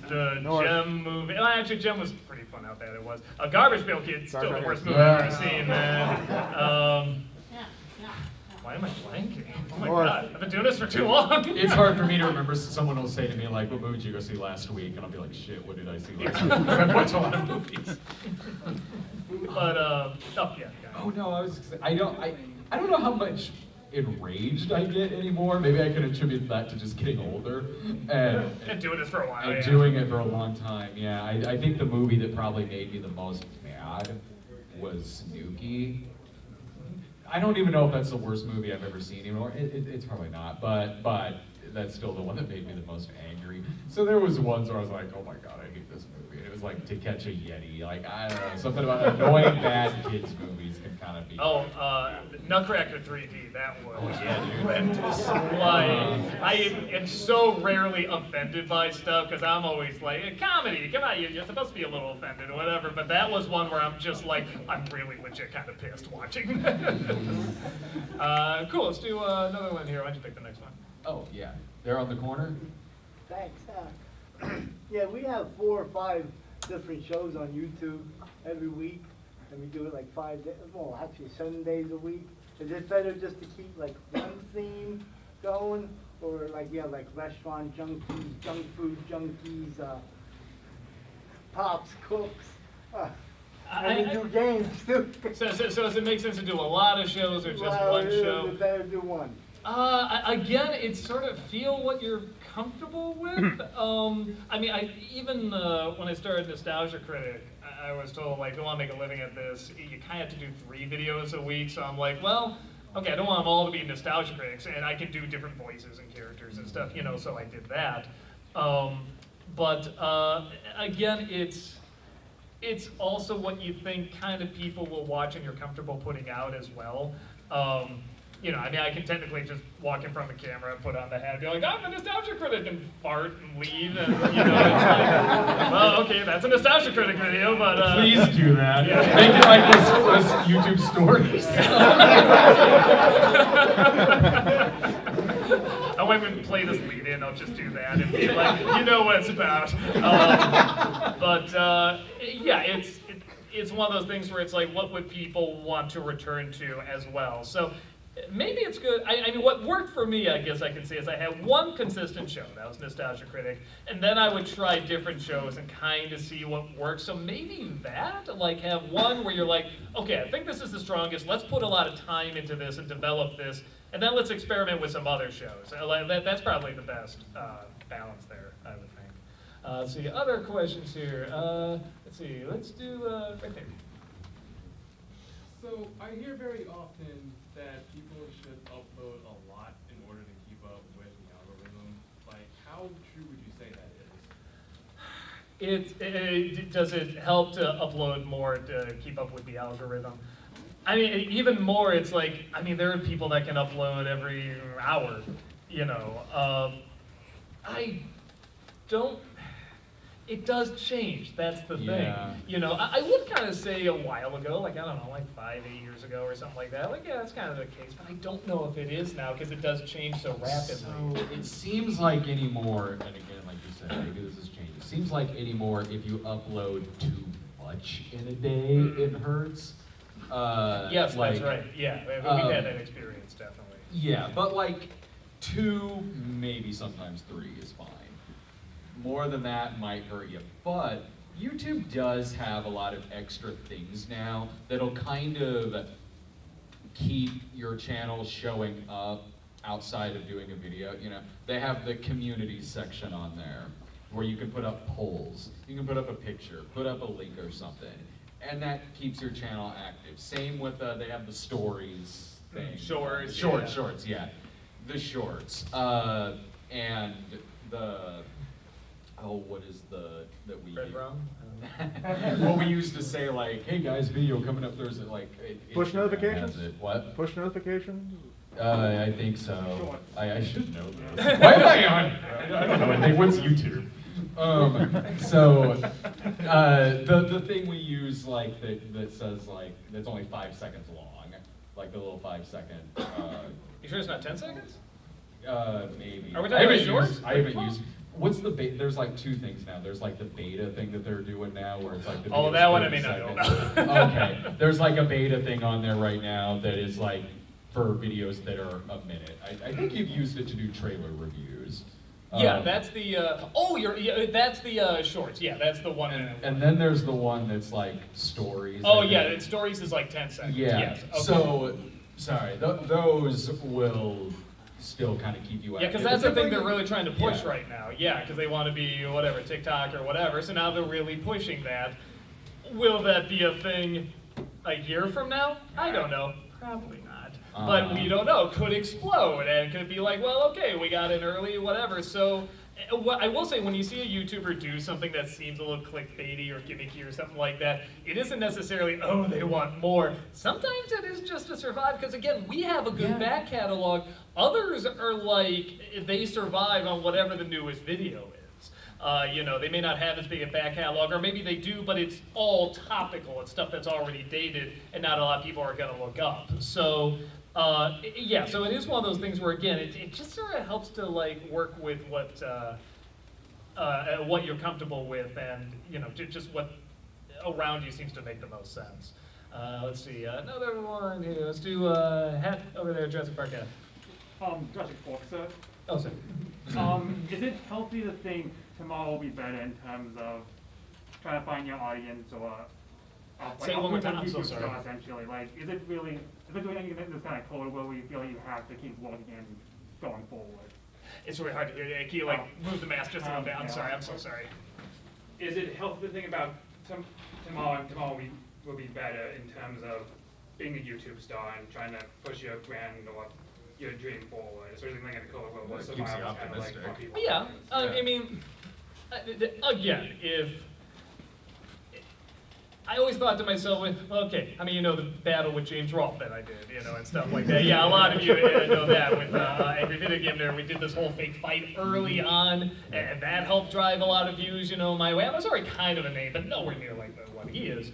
the North. Gem movie. Well, actually, Gem was pretty fun out there. It was. Garbage Pail Kids, still the Garbage worst Pail movie I've Kids. ever seen, man. Why am I blanking? Oh my North. god, I've been doing this for too long. It's hard for me to remember. Someone will say to me like, "What movie did you go see last week?" And I'll be like, "Shit, what did I see last week?" I've watched a lot of movies. But oh yeah. Oh no, I don't know how much enraged I get anymore. Maybe I can attribute that to just getting older And doing this for a while. and Yeah. doing it for a long time. Yeah, I think the movie that probably made me the most mad was Snooki. I don't even know if that's the worst movie I've ever seen anymore. It's probably not, but that's still the one that made me the most angry. So there was ones where I was like, oh my god, I hate this movie. And it was like To Catch a Yeti. Like, I don't know, something about annoying bad kids movies can kind of be. Oh, Nutcracker 3D, that was yeah, dude. horrendous. Like, I am so rarely offended by stuff because I'm always like, comedy, come on, you're supposed to be a little offended or whatever. But that was one where I'm just like, I'm really legit kind of pissed watching. Cool, let's do another one here. Why don't you pick the next one? Oh yeah, they're on the corner. Thanks. Yeah, we have 4 or 5 different shows on YouTube every week, and we do it like 5 days, well, actually 7 days a week. Is it better just to keep like one theme going, or like we have like restaurant junkies, junk food junkies, pops, cooks, and we do games too. So does it make sense to do a lot of shows or just Well, one it show? is better to do one. Again, it's sort of feel what you're comfortable with. I mean, even when I started Nostalgia Critic, I was told, like, don't want to make a living at this, you kind of have to do 3 videos a week. So I'm like, well, okay, I don't want them all to be nostalgia critics, and I can do different voices and characters and stuff, you know, so I did that. Again, it's also what you think kind of people will watch and you're comfortable putting out as well. You know, I mean, I can technically just walk in front of the camera and put on the hat and be like, I'm a nostalgia critic, and fart and leave, and, you know, it's like, well, okay, that's a nostalgia critic video, but... Please do that. Yeah. Make it like this YouTube stories. I won't even play this lead in, I'll just do that and be like, you know what it's about. Yeah, it's one of those things where it's like, what would people want to return to as well? So maybe it's good. I mean, what worked for me, I guess I can say, is I had one consistent show, that was Nostalgia Critic, and then I would try different shows and kind of see what works. So maybe that, like, have one where you're like, okay, I think this is the strongest, let's put a lot of time into this and develop this, and then let's experiment with some other shows. That's probably the best balance there, I would think. Let's see, other questions here. Let's see, let's do right there. So I hear very often that people should upload a lot in order to keep up with the algorithm. Like, how true would you say that is? Does it help to upload more to keep up with the algorithm? I mean, even more, it's like, I mean, there are people that can upload every hour, you know. I don't, it does change, that's the thing. Yeah. You know, I would kind of say a while ago, like, I don't know, like 5, 8 years ago or something like that, like, yeah, that's kind of the case, but I don't know if it is now, because it does change so rapidly. So it seems like anymore, and again, like you said, maybe this has changed. It seems like anymore, if you upload too much in a day, it hurts. Yes, like, that's right, yeah, we've had that experience, definitely. Yeah, but like 2, maybe sometimes 3 is fine. More than that might hurt you, but YouTube does have a lot of extra things now that'll kind of keep your channel showing up outside of doing a video. You know, they have the community section on there where you can put up polls, you can put up a picture, put up a link or something, and that keeps your channel active. Same with they have the stories thing. Shorts, Shorts, yeah. The shorts. And the, what is that we... Red rum? What we used to say, like, hey guys, video coming up Thursday, like... Push notifications? What? Push notifications? I think so. I should know this. Why am I on? I don't know anything. What's YouTube? The thing we use, like, that says, like, that's only 5 seconds long, like the little 5-second. You sure it's not 10 seconds? Maybe. Are we talking about shorts? I haven't used. What's the beta? There's like 2 things now. There's like the beta thing that they're doing now, where it's like the. Oh, that one I mean, I don't know. Okay, there's like a beta thing on there right now that is like for videos that are a minute. I think you've used it to do trailer reviews. Yeah, that's the, that's the shorts, yeah, that's the 1 minute one. And then there's the one that's like stories. Oh yeah, and stories is like 10 seconds, Yeah, yes. Okay. so, sorry, those will still kind of keep you Yeah, active. because that's the thing they're really trying to push Yeah. right now, yeah, because they want to be whatever, TikTok or whatever, so now they're really pushing that. Will that be a thing a year from now? I don't know, probably not. But we don't know, could explode, and could be like, well, okay, we got in early, whatever. So, what I will say, when you see a YouTuber do something that seems a little clickbaity or gimmicky or something like that, it isn't necessarily, oh, they want more. Sometimes it is just to survive, because again, we have a good back catalog. Others are like, they survive on whatever the newest video is. You know, they may not have as big a back catalog, or maybe they do, but it's all topical. It's stuff that's already dated, and not a lot of people are going to look up. So, yeah, so it is one of those things where, again, it just sort of helps to, like, work with what you're comfortable with, and, you know, just what around you seems to make the most sense. Let's see, another one here. Let's do Hat over there, Jurassic Park Hat. Jurassic Park, sir. Oh, sorry. Is it healthy to think tomorrow will be better in terms of trying to find your audience, or Say it one more time, I'm so YouTube sorry. show, essentially? Like, is it doing anything that's kind of code where you feel like you have to keep working and going forward? It's really hard to hear. Can you, like, move the mask just a little bit? I'm sorry, I'm so sorry. Is it healthy to think about tomorrow we will be better in terms of being a YouTube star and trying to push your brand or your dream forward, especially in the COVID world. Well, Where it keeps you survival is kind of like optimistic. what people Yeah, want. I mean, again, I always thought to myself, well, okay, I mean, you know, the battle with James Rolfe that I did, you know, and stuff like that. Yeah, a lot of you know that with Angry Video Game Nerd. We did this whole fake fight early on, and that helped drive a lot of views, you know, my way. I was already kind of a name, but nowhere near like what he is.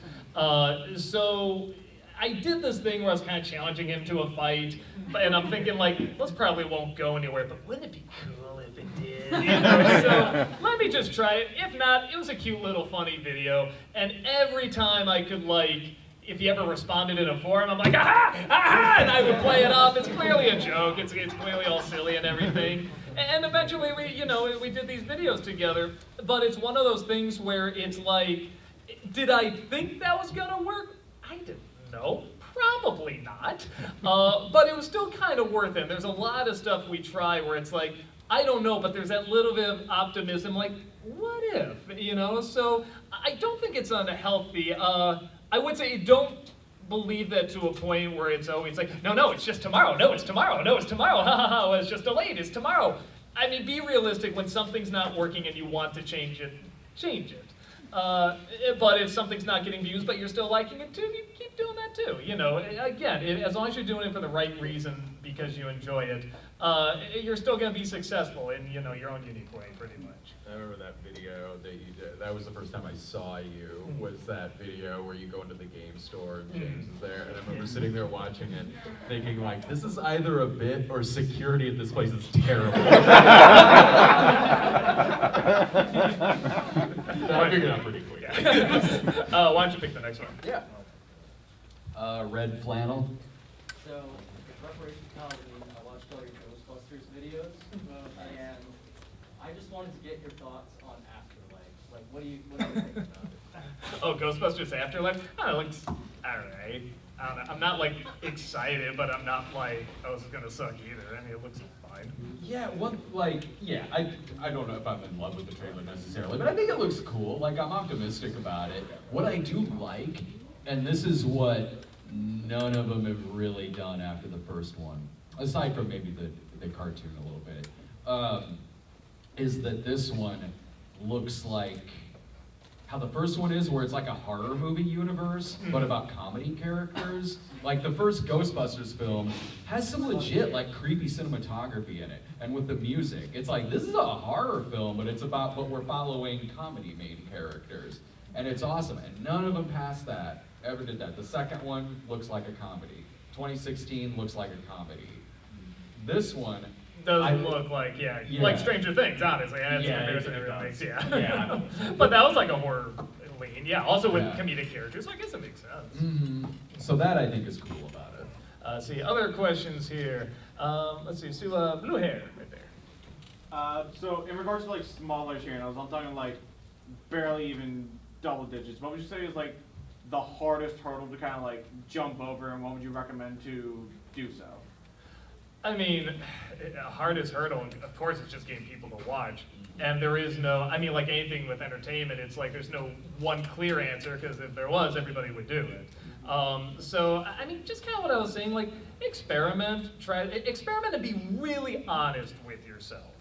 So I did this thing where I was kind of challenging him to a fight, and I'm thinking like, this probably won't go anywhere, but wouldn't it be cool if it did? You know, so let me just try it. If not, it was a cute little funny video, and every time I could like, if he ever responded in a forum, I'm like, aha, aha, and I would play it off. It's clearly a joke. It's clearly all silly and everything. And eventually we did these videos together, but it's one of those things where it's like, did I think that was gonna work? I didn't know. Probably not. But it was still kind of worth it. There's a lot of stuff we try where it's like, I don't know, but there's that little bit of optimism, like, what if, you know? So I don't think it's unhealthy. I would say don't believe that to a point where it's always like, no, it's just tomorrow. No, it's tomorrow. No, it's tomorrow. Ha ha ha, it's just delayed. It's tomorrow. I mean, be realistic. When something's not working and you want to change it, change it. But if something's not getting views, but you're still liking it too, you keep doing that too. You know, again, as long as you're doing it for the right reason because you enjoy it, you're still going to be successful in, you know, your own unique way, pretty much. I remember that video that you did. That was the first time I saw you, was that video where you go into the game store and James is there. And I remember sitting there watching it, thinking like, this is either a bit or security at this place is terrible. I figured it out pretty quick. Why don't you pick the next one? Yeah. Red flannel. So, in preparation for Halloween, I watched all your Ghostbusters videos, and I just wanted to get your thoughts on Afterlife. Like, what do you think about it? Oh, Ghostbusters Afterlife? I don't know, it looks alright. I don't know. I'm not like excited, but I'm not like, oh, this is gonna suck either. I mean, it looks fine. Yeah, I don't know if I'm in love with the trailer necessarily, but I think it looks cool. Like, I'm optimistic about it. What I do like, and this is what none of them have really done after the first one, aside from maybe the cartoon a little bit, is that this one looks like how the first one is, where it's like a horror movie universe, but about comedy characters. Like the first Ghostbusters film has some legit like creepy cinematography in it, and with the music, it's like, this is a horror film, but we're following comedy main characters, and it's awesome. And none of them past that ever did that. The second one looks like a comedy. 2016 looks like a comedy. This one Doesn't look like, like Stranger Things, honestly. That's the comparison it everyone does. makes, Yeah. But that was like a horror lean, also with Yeah. comedic characters, so I guess it makes sense. Mm-hmm. So that I think is cool about it. See, other questions here. Let's see, blue hair right there. So in regards to like smaller channels, I'm talking like barely even double digits. What would you say is like the hardest hurdle to kind of like jump over, and what would you recommend to do so? I mean, hardest hurdle, of course, it's just getting people to watch. And there is no, I mean, like anything with entertainment, it's like there's no one clear answer, because if there was, everybody would do it. So, I mean, just kind of what I was saying, like, experiment and be really honest with yourself.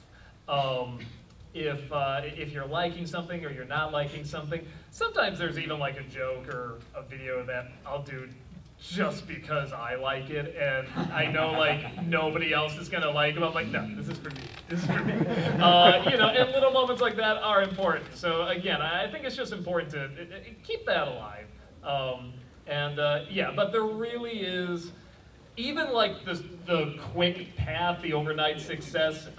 If you're liking something or you're not liking something, sometimes there's even like a joke or a video that I'll do just because I like it, and I know like nobody else is gonna like it. I'm like, no, this is for me. This is for me. And little moments like that are important. So again, I think it's just important to keep that alive. But there really is, even like the quick path, the overnight success,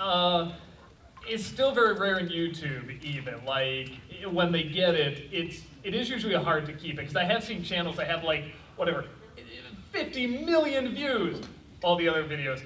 is still very rare in YouTube. Even like when they get it, it is usually hard to keep it, because I have seen channels that have like whatever 50 million views. All the other videos,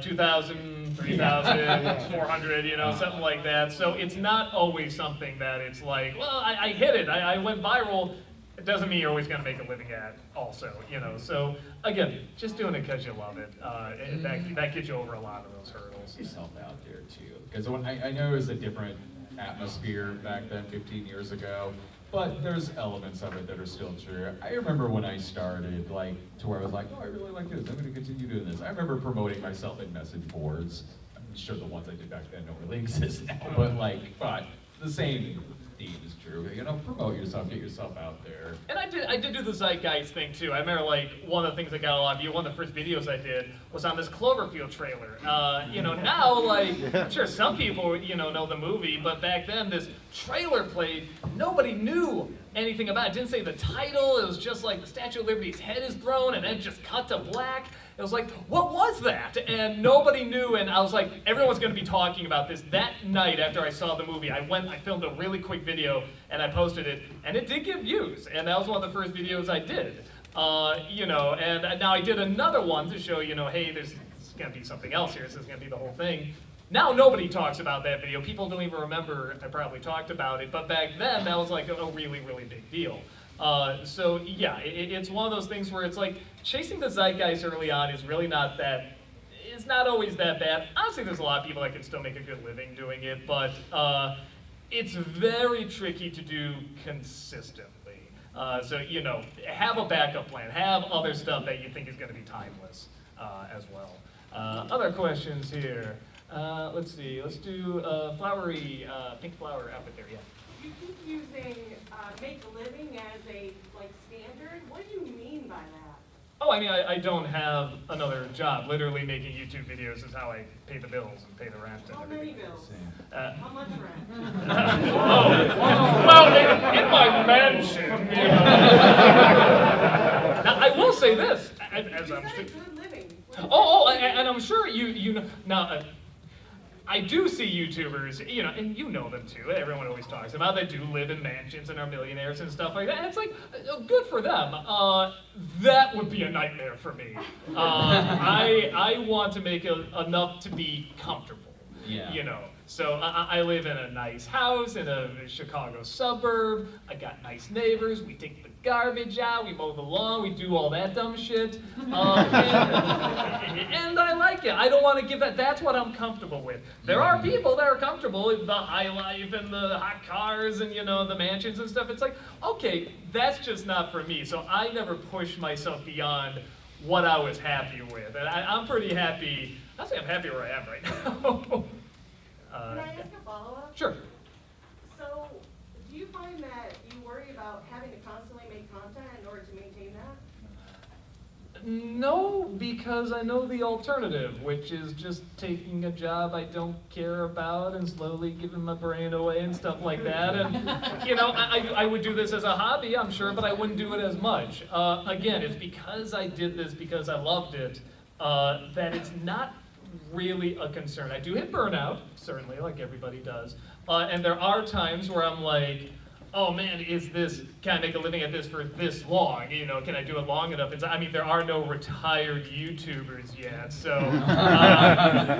2,000, 3,000, 400, something like that. So it's not always something that it's like, well, I hit it, I went viral. It doesn't mean you're always going to make a living at also, So again, just doing it because you love it. That gets you over a lot of those hurdles. Yourself out there too, because I know it was a different atmosphere back then, 15 years ago. But there's elements of it that are still true. I remember when I started, like, to where I was like, oh, I really like this, I'm gonna continue doing this. I remember promoting myself in message boards. I'm sure the ones I did back then don't really exist now, but the same theme is true. You know, promote yourself, get yourself out there. And I did do the zeitgeist thing too. I remember like one of the things that got a lot of views, one of the first videos I did was on this Cloverfield trailer. You know, now like, I'm sure some people, you know the movie, but back then this trailer played, nobody knew anything about it. Didn't say the title, it was just like the Statue of Liberty's head is thrown and then just cut to black. It was like, what was that? And nobody knew, and I was like, everyone's gonna be talking about this. That night after I saw the movie, I filmed a really quick video, and I posted it, and it did get views, and that was one of the first videos I did. You know, and now I did another one to show, you know, hey, there's gonna be something else here, this is gonna be the whole thing. Now nobody talks about that video. People don't even remember I probably talked about it, but back then, that was like a really, really big deal. So yeah, it's one of those things where it's like, chasing the zeitgeist early on is really not that, it's not always that bad. Honestly, there's a lot of people that can still make a good living doing it, but it's very tricky to do consistently. So, you know, have a backup plan, have other stuff that you think is gonna be timeless as well. Other questions here. Let's see, let's do flowery, pink flower outfit there, yeah. You keep using make a living as a like standard. What do you mean by that? Oh, I mean, I don't have another job. Literally making YouTube videos is how I pay the bills and pay the rent and How everything. many bills? How much rent? Well, in my mansion, you know. Now, I will say this, as I'm Good living. and I'm sure you know, now, I do see YouTubers, you know, and you know them too, everyone always talks about, they do live in mansions and are millionaires and stuff like that, and it's like, good for them. That would be a nightmare for me. I want to make enough to be comfortable, you know. So I live in a nice house in a Chicago suburb, I got nice neighbors, we take the garbage out, we mow the lawn, we do all that dumb shit, and I like it. I don't want to give that, that's what I'm comfortable with. There are people that are comfortable with the high life and the hot cars and, you know, the mansions and stuff. It's like, okay, that's just not for me. So I never pushed myself beyond what I was happy with. And I'm pretty happy, I'll say I'm happy where I am right now. Can I ask a follow-up? Sure. So, do you find that you worry about having to constantly make content in order to maintain that? No, because I know the alternative, which is just taking a job I don't care about and slowly giving my brain away and stuff like that. And, you know, I would do this as a hobby, I'm sure, but I wouldn't do it as much. Again, it's because I did this because I loved it, that it's not really a concern. I do hit burnout, certainly, like everybody does. And there are times where I'm like, oh man, can I make a living at this for this long? You know, can I do it long enough? I mean, there are no retired YouTubers yet, so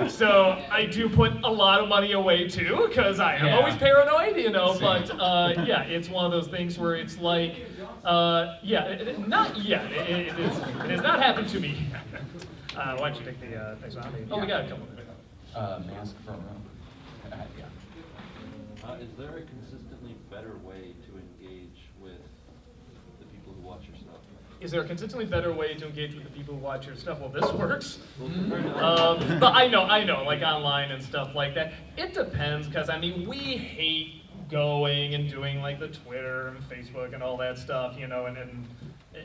so I do put a lot of money away too, because I am always paranoid, you know, but yeah, it's one of those things where it's like, not yet, it has not happened to me. Why don't you take the next one? Oh, we got a couple. Mask front row. Is there a consistently better way to engage with the people who watch your stuff? Is there a consistently better way to engage with the people who watch your stuff? Well, this works. But I know, like online and stuff like that. It depends, because I mean, we hate going and doing like the Twitter and Facebook and all that stuff, you know, and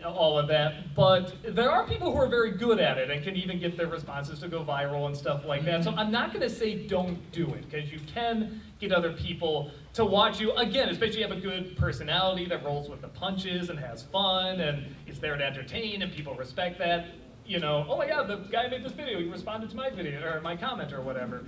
all of that, but there are people who are very good at it and can even get their responses to go viral and stuff like that. So I'm not going to say don't do it, because you can get other people to watch you. Again, especially if you have a good personality that rolls with the punches and has fun and is there to entertain and people respect that. You know, oh my God, the guy made this video, he responded to my video or my comment or whatever.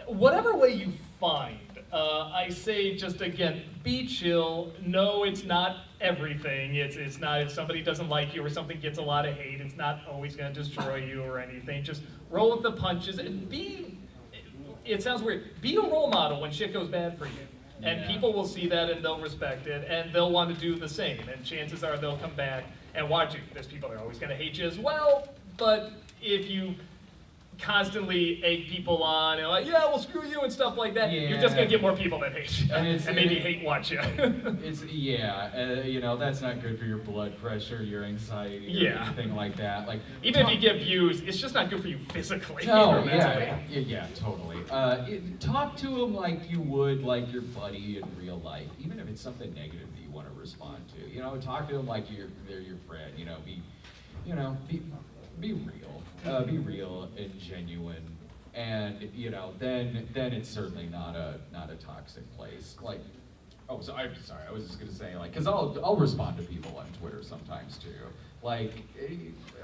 Whatever way you find, I say just again, be chill. No, it's not everything. It's not, if somebody doesn't like you or something gets a lot of hate, it's not always going to destroy you or anything. Just roll with the punches and it sounds weird, be a role model when shit goes bad for you. And people will see that and they'll respect it and they'll want to do the same. And chances are they'll come back and watch you. There's people that are always going to hate you as well, but if you constantly egg people on and like, yeah, well, screw you and stuff like that, you're just gonna get more people that hate you and maybe hate watch you. You know, that's not good for your blood pressure, your anxiety, or Yeah. anything like that. Like, Even if you get views, it's just not good for you physically. no, or mentally. yeah, totally. Talk to them like you would like your buddy in real life, even if it's something negative that you want to respond to. You know, talk to them like they're your friend. You know, be real and genuine, and you know, then it's certainly not a toxic place. Like, oh, so I'm sorry, I was just gonna say, like, cause I'll respond to people on Twitter sometimes too, like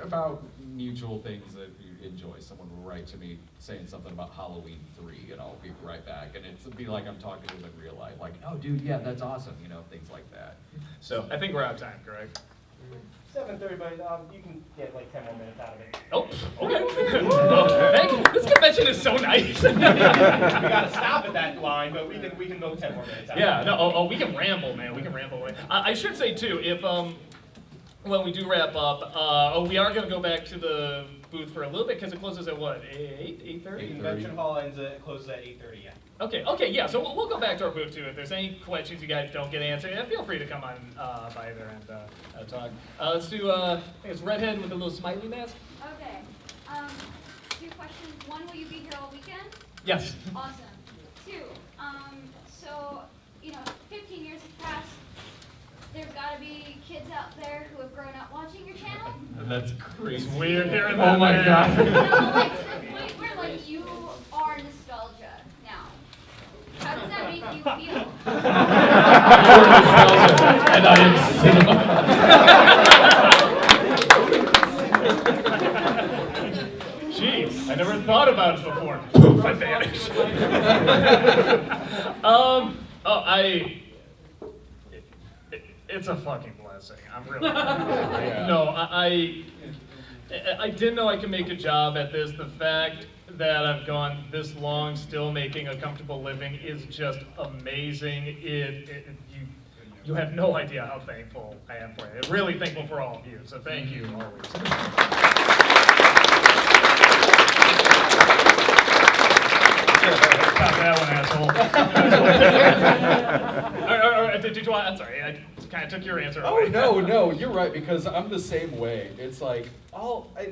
about mutual things that you enjoy. Someone will write to me saying something about Halloween 3, and I'll be right back, and it'll be like I'm talking to them in real life, like, oh, dude, yeah, that's awesome, you know, things like that. So I think we're out of time, correct? 7:30, but you can get like 10 more minutes out of it. Oh, okay. Well, thank you. This convention is so nice. We gotta stop at that line, but we can go 10 more minutes out. Yeah, no, we can ramble, man. We can ramble away. I should say too, if when we do wrap up, we are gonna go back to the booth for a little bit because it closes at what, 8:30? Convention hall closes at 8:30. Yeah. Okay, yeah. So we'll go back to our booth too. If there's any questions you guys don't get answered, feel free to come on by there and talk. Let's do I guess Redhead with a little smiley mask. Okay. 2 questions. 1, will you be here all weekend? Yes. Awesome. 2, so, 15 years have passed. There's got to be kids out there who have grown up watching your channel. That's crazy. It's weird hearing Oh that. my god. No, like to the point where like you are nostalgia now. How does that make you feel? And I am cinema. Jeez, I never thought about it before. Poof, I vanished. It's a fucking blessing. I'm really. No, I didn't know I could make a job at this. The fact that I've gone this long still making a comfortable living is just amazing. You have no idea how thankful I am for it. I'm really thankful for all of you. So thank you always. Stop that one, asshole. Did you want? I'm sorry. I kind of took your answer Oh, away. no, you're right, because I'm the same way. It's like, I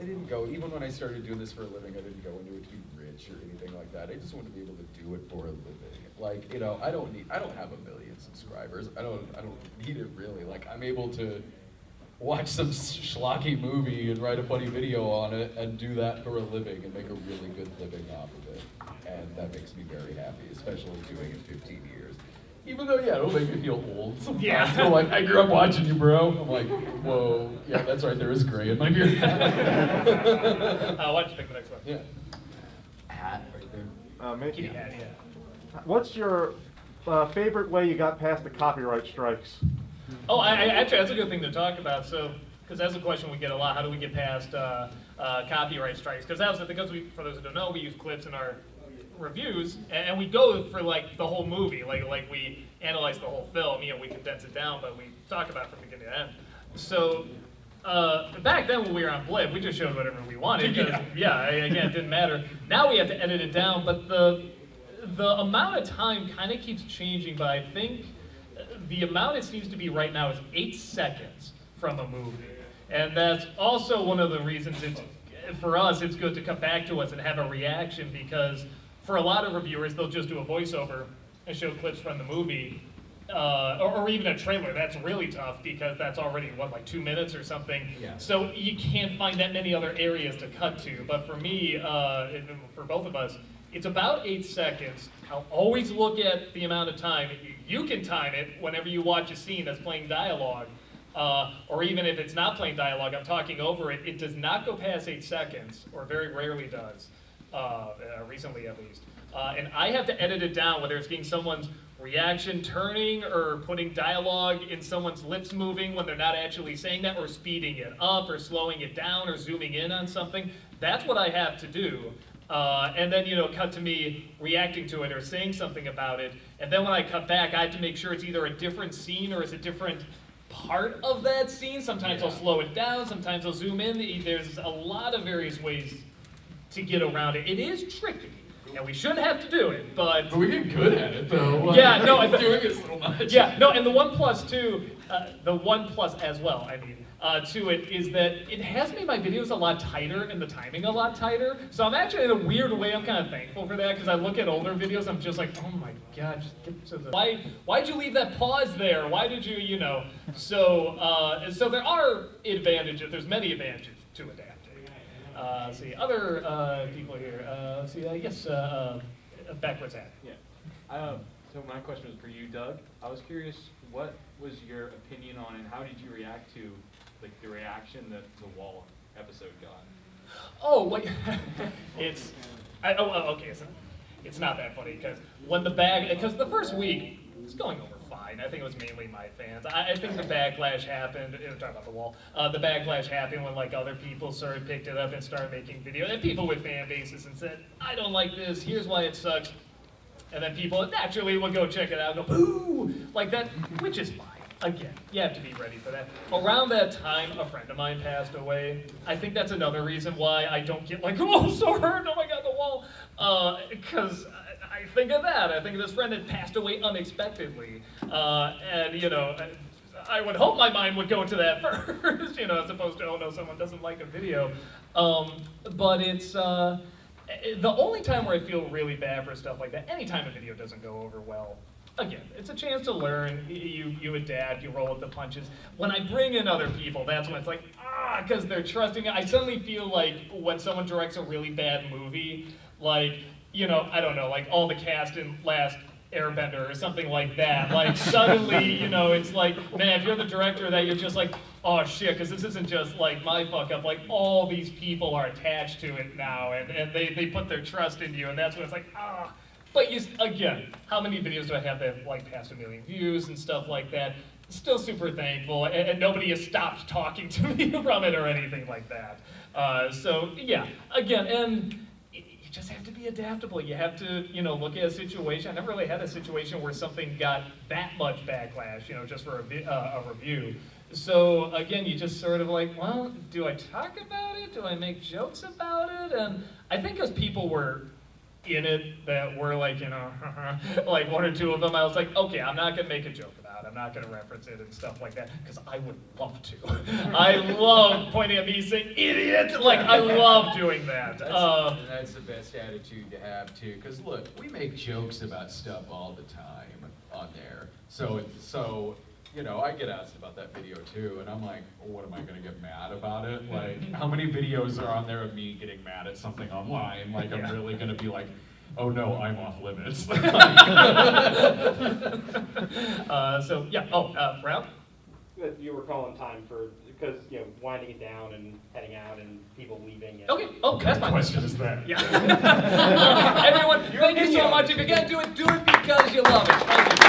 didn't go, even when I started doing this for a living, I didn't go into it to be rich or anything like that. I just want to be able to do it for a living. Like, I don't have 1 million subscribers. I don't need it really. Like, I'm able to watch some schlocky movie and write a funny video on it and do that for a living and make a really good living off of it. And that makes me very happy, especially doing it 15 years. Even though, yeah, it'll make me feel old sometimes. Yeah. So, like, I grew up watching you, bro. I'm like, whoa, yeah, that's right, there is gray in my beard. Why don't you pick the next one? Yeah. Hat right there. Me? Kitty hat, yeah. What's your favorite way you got past the copyright strikes? Oh, actually, that's a good thing to talk about. So, because that's a question we get a lot. How do we get past copyright strikes? for those who don't know, we use clips in our reviews, and we go for like the whole movie. Like we analyze the whole film. We condense it down, but we talk about it from beginning to end. So. Back then when we were on Blip, we just showed whatever we wanted. Again, it didn't matter. Now we have to edit it down, but the amount of time kind of keeps changing, but I think the amount it seems to be right now is 8 seconds from a movie. And that's also one of the reasons for us, it's good to come back to us and have a reaction, because for a lot of reviewers, they'll just do a voiceover and show clips from the movie. Or even a trailer. That's really tough because that's already, like 2 minutes or something. Yeah. So you can't find that many other areas to cut to. But for me, for both of us, it's about 8 seconds. I'll always look at the amount of time. You can time it whenever you watch a scene that's playing dialogue. Or even if it's not playing dialogue, I'm talking over it. It does not go past 8 seconds, or very rarely does, recently at least. And I have to edit it down, whether it's getting someone's reaction turning or putting dialogue in someone's lips moving when they're not actually saying that, or speeding it up or slowing it down or zooming in on something. That's what I have to do. And then, cut to me reacting to it or saying something about it. And then when I cut back, I have to make sure it's either a different scene or it's a different part of that scene. Sometimes I'll slow it down, sometimes I'll zoom in. There's a lot of various ways to get around it. It is tricky, and we shouldn't have to do it, but we get good at it though. Yeah, no, and doing it so much. Yeah, no, and the one plus too, the one plus as well, I mean, to it is that it has made my videos a lot tighter and the timing a lot tighter. So I'm actually, in a weird way, I'm kind of thankful for that, because I look at older videos, I'm just like, oh my god, just get to the, why'd you leave that pause there? Why did you, you know? So, so there are advantages, there's many advantages to adapting. Let's see, other people here, let's see, I guess, backwards hat. Yeah. So my question was for you, Doug. I was curious, what was your opinion on and how did you react to like the reaction that the Wall episode got? Oh, wait, okay, so it's not that funny, because when because the first week, it's going over fine. I think it was mainly my fans. I think the backlash happened, talking about the Wall, the backlash happened when like other people picked it up and started making videos, and people with fan bases and said, I don't like this, here's why it sucks. And then people naturally will go check it out and go, boo, like that, which is fine. Again, you have to be ready for that. Around that time, a friend of mine passed away. I think that's another reason why I don't get like, oh, so hurt, oh my god, the Wall. Because I think of that. I think of this friend that passed away unexpectedly. And, you know, I would hope my mind would go to that first, you know, as opposed to, oh no, someone doesn't like a video. But it's, the only time where I feel really bad for stuff like that, anytime a video doesn't go over well, again, it's a chance to learn, you adapt, you roll with the punches. When I bring in other people, that's when it's like, because they're trusting me. I suddenly feel like when someone directs a really bad movie, like, you know, I don't know, like all the cast in Last Airbender or something like that. Like suddenly, you know, it's like, man, if you're the director of that, you're just like, oh shit, because this isn't just like my fuck up, like all these people are attached to it now, and they put their trust in you, and that's when it's like, But again, how many videos do I have that have like past 1 million views and stuff like that? Still super thankful, and nobody has stopped talking to me from it or anything like that. So yeah, again, and you just have to be adaptable. You have to, you know, look at a situation. I never really had a situation where something got that much backlash, you know, just for a review. So again, you just sort of like, well, do I talk about it? Do I make jokes about it? And I think as people were in it that were like, you know, like one or two of them, I was like, okay, I'm not gonna make a joke about it. I'm not gonna reference it and stuff like that, because I would love to. I love pointing at me saying, idiot! Like, I love doing that. That's the best attitude to have too, because look, we make jokes about stuff all the time on there. So, you know, I get asked about that video too, and I'm like, well, what am I gonna get mad about it? Like, how many videos are on there of me getting mad at something online? Like, I'm really gonna be like, oh no, I'm off limits. So yeah, Ralph? You were calling time for, because, you know, winding it down and heading out and people leaving. And Okay, that's my question is that. Yeah. Everyone, thank you so much. If you're gonna do it because you love it. Thank you.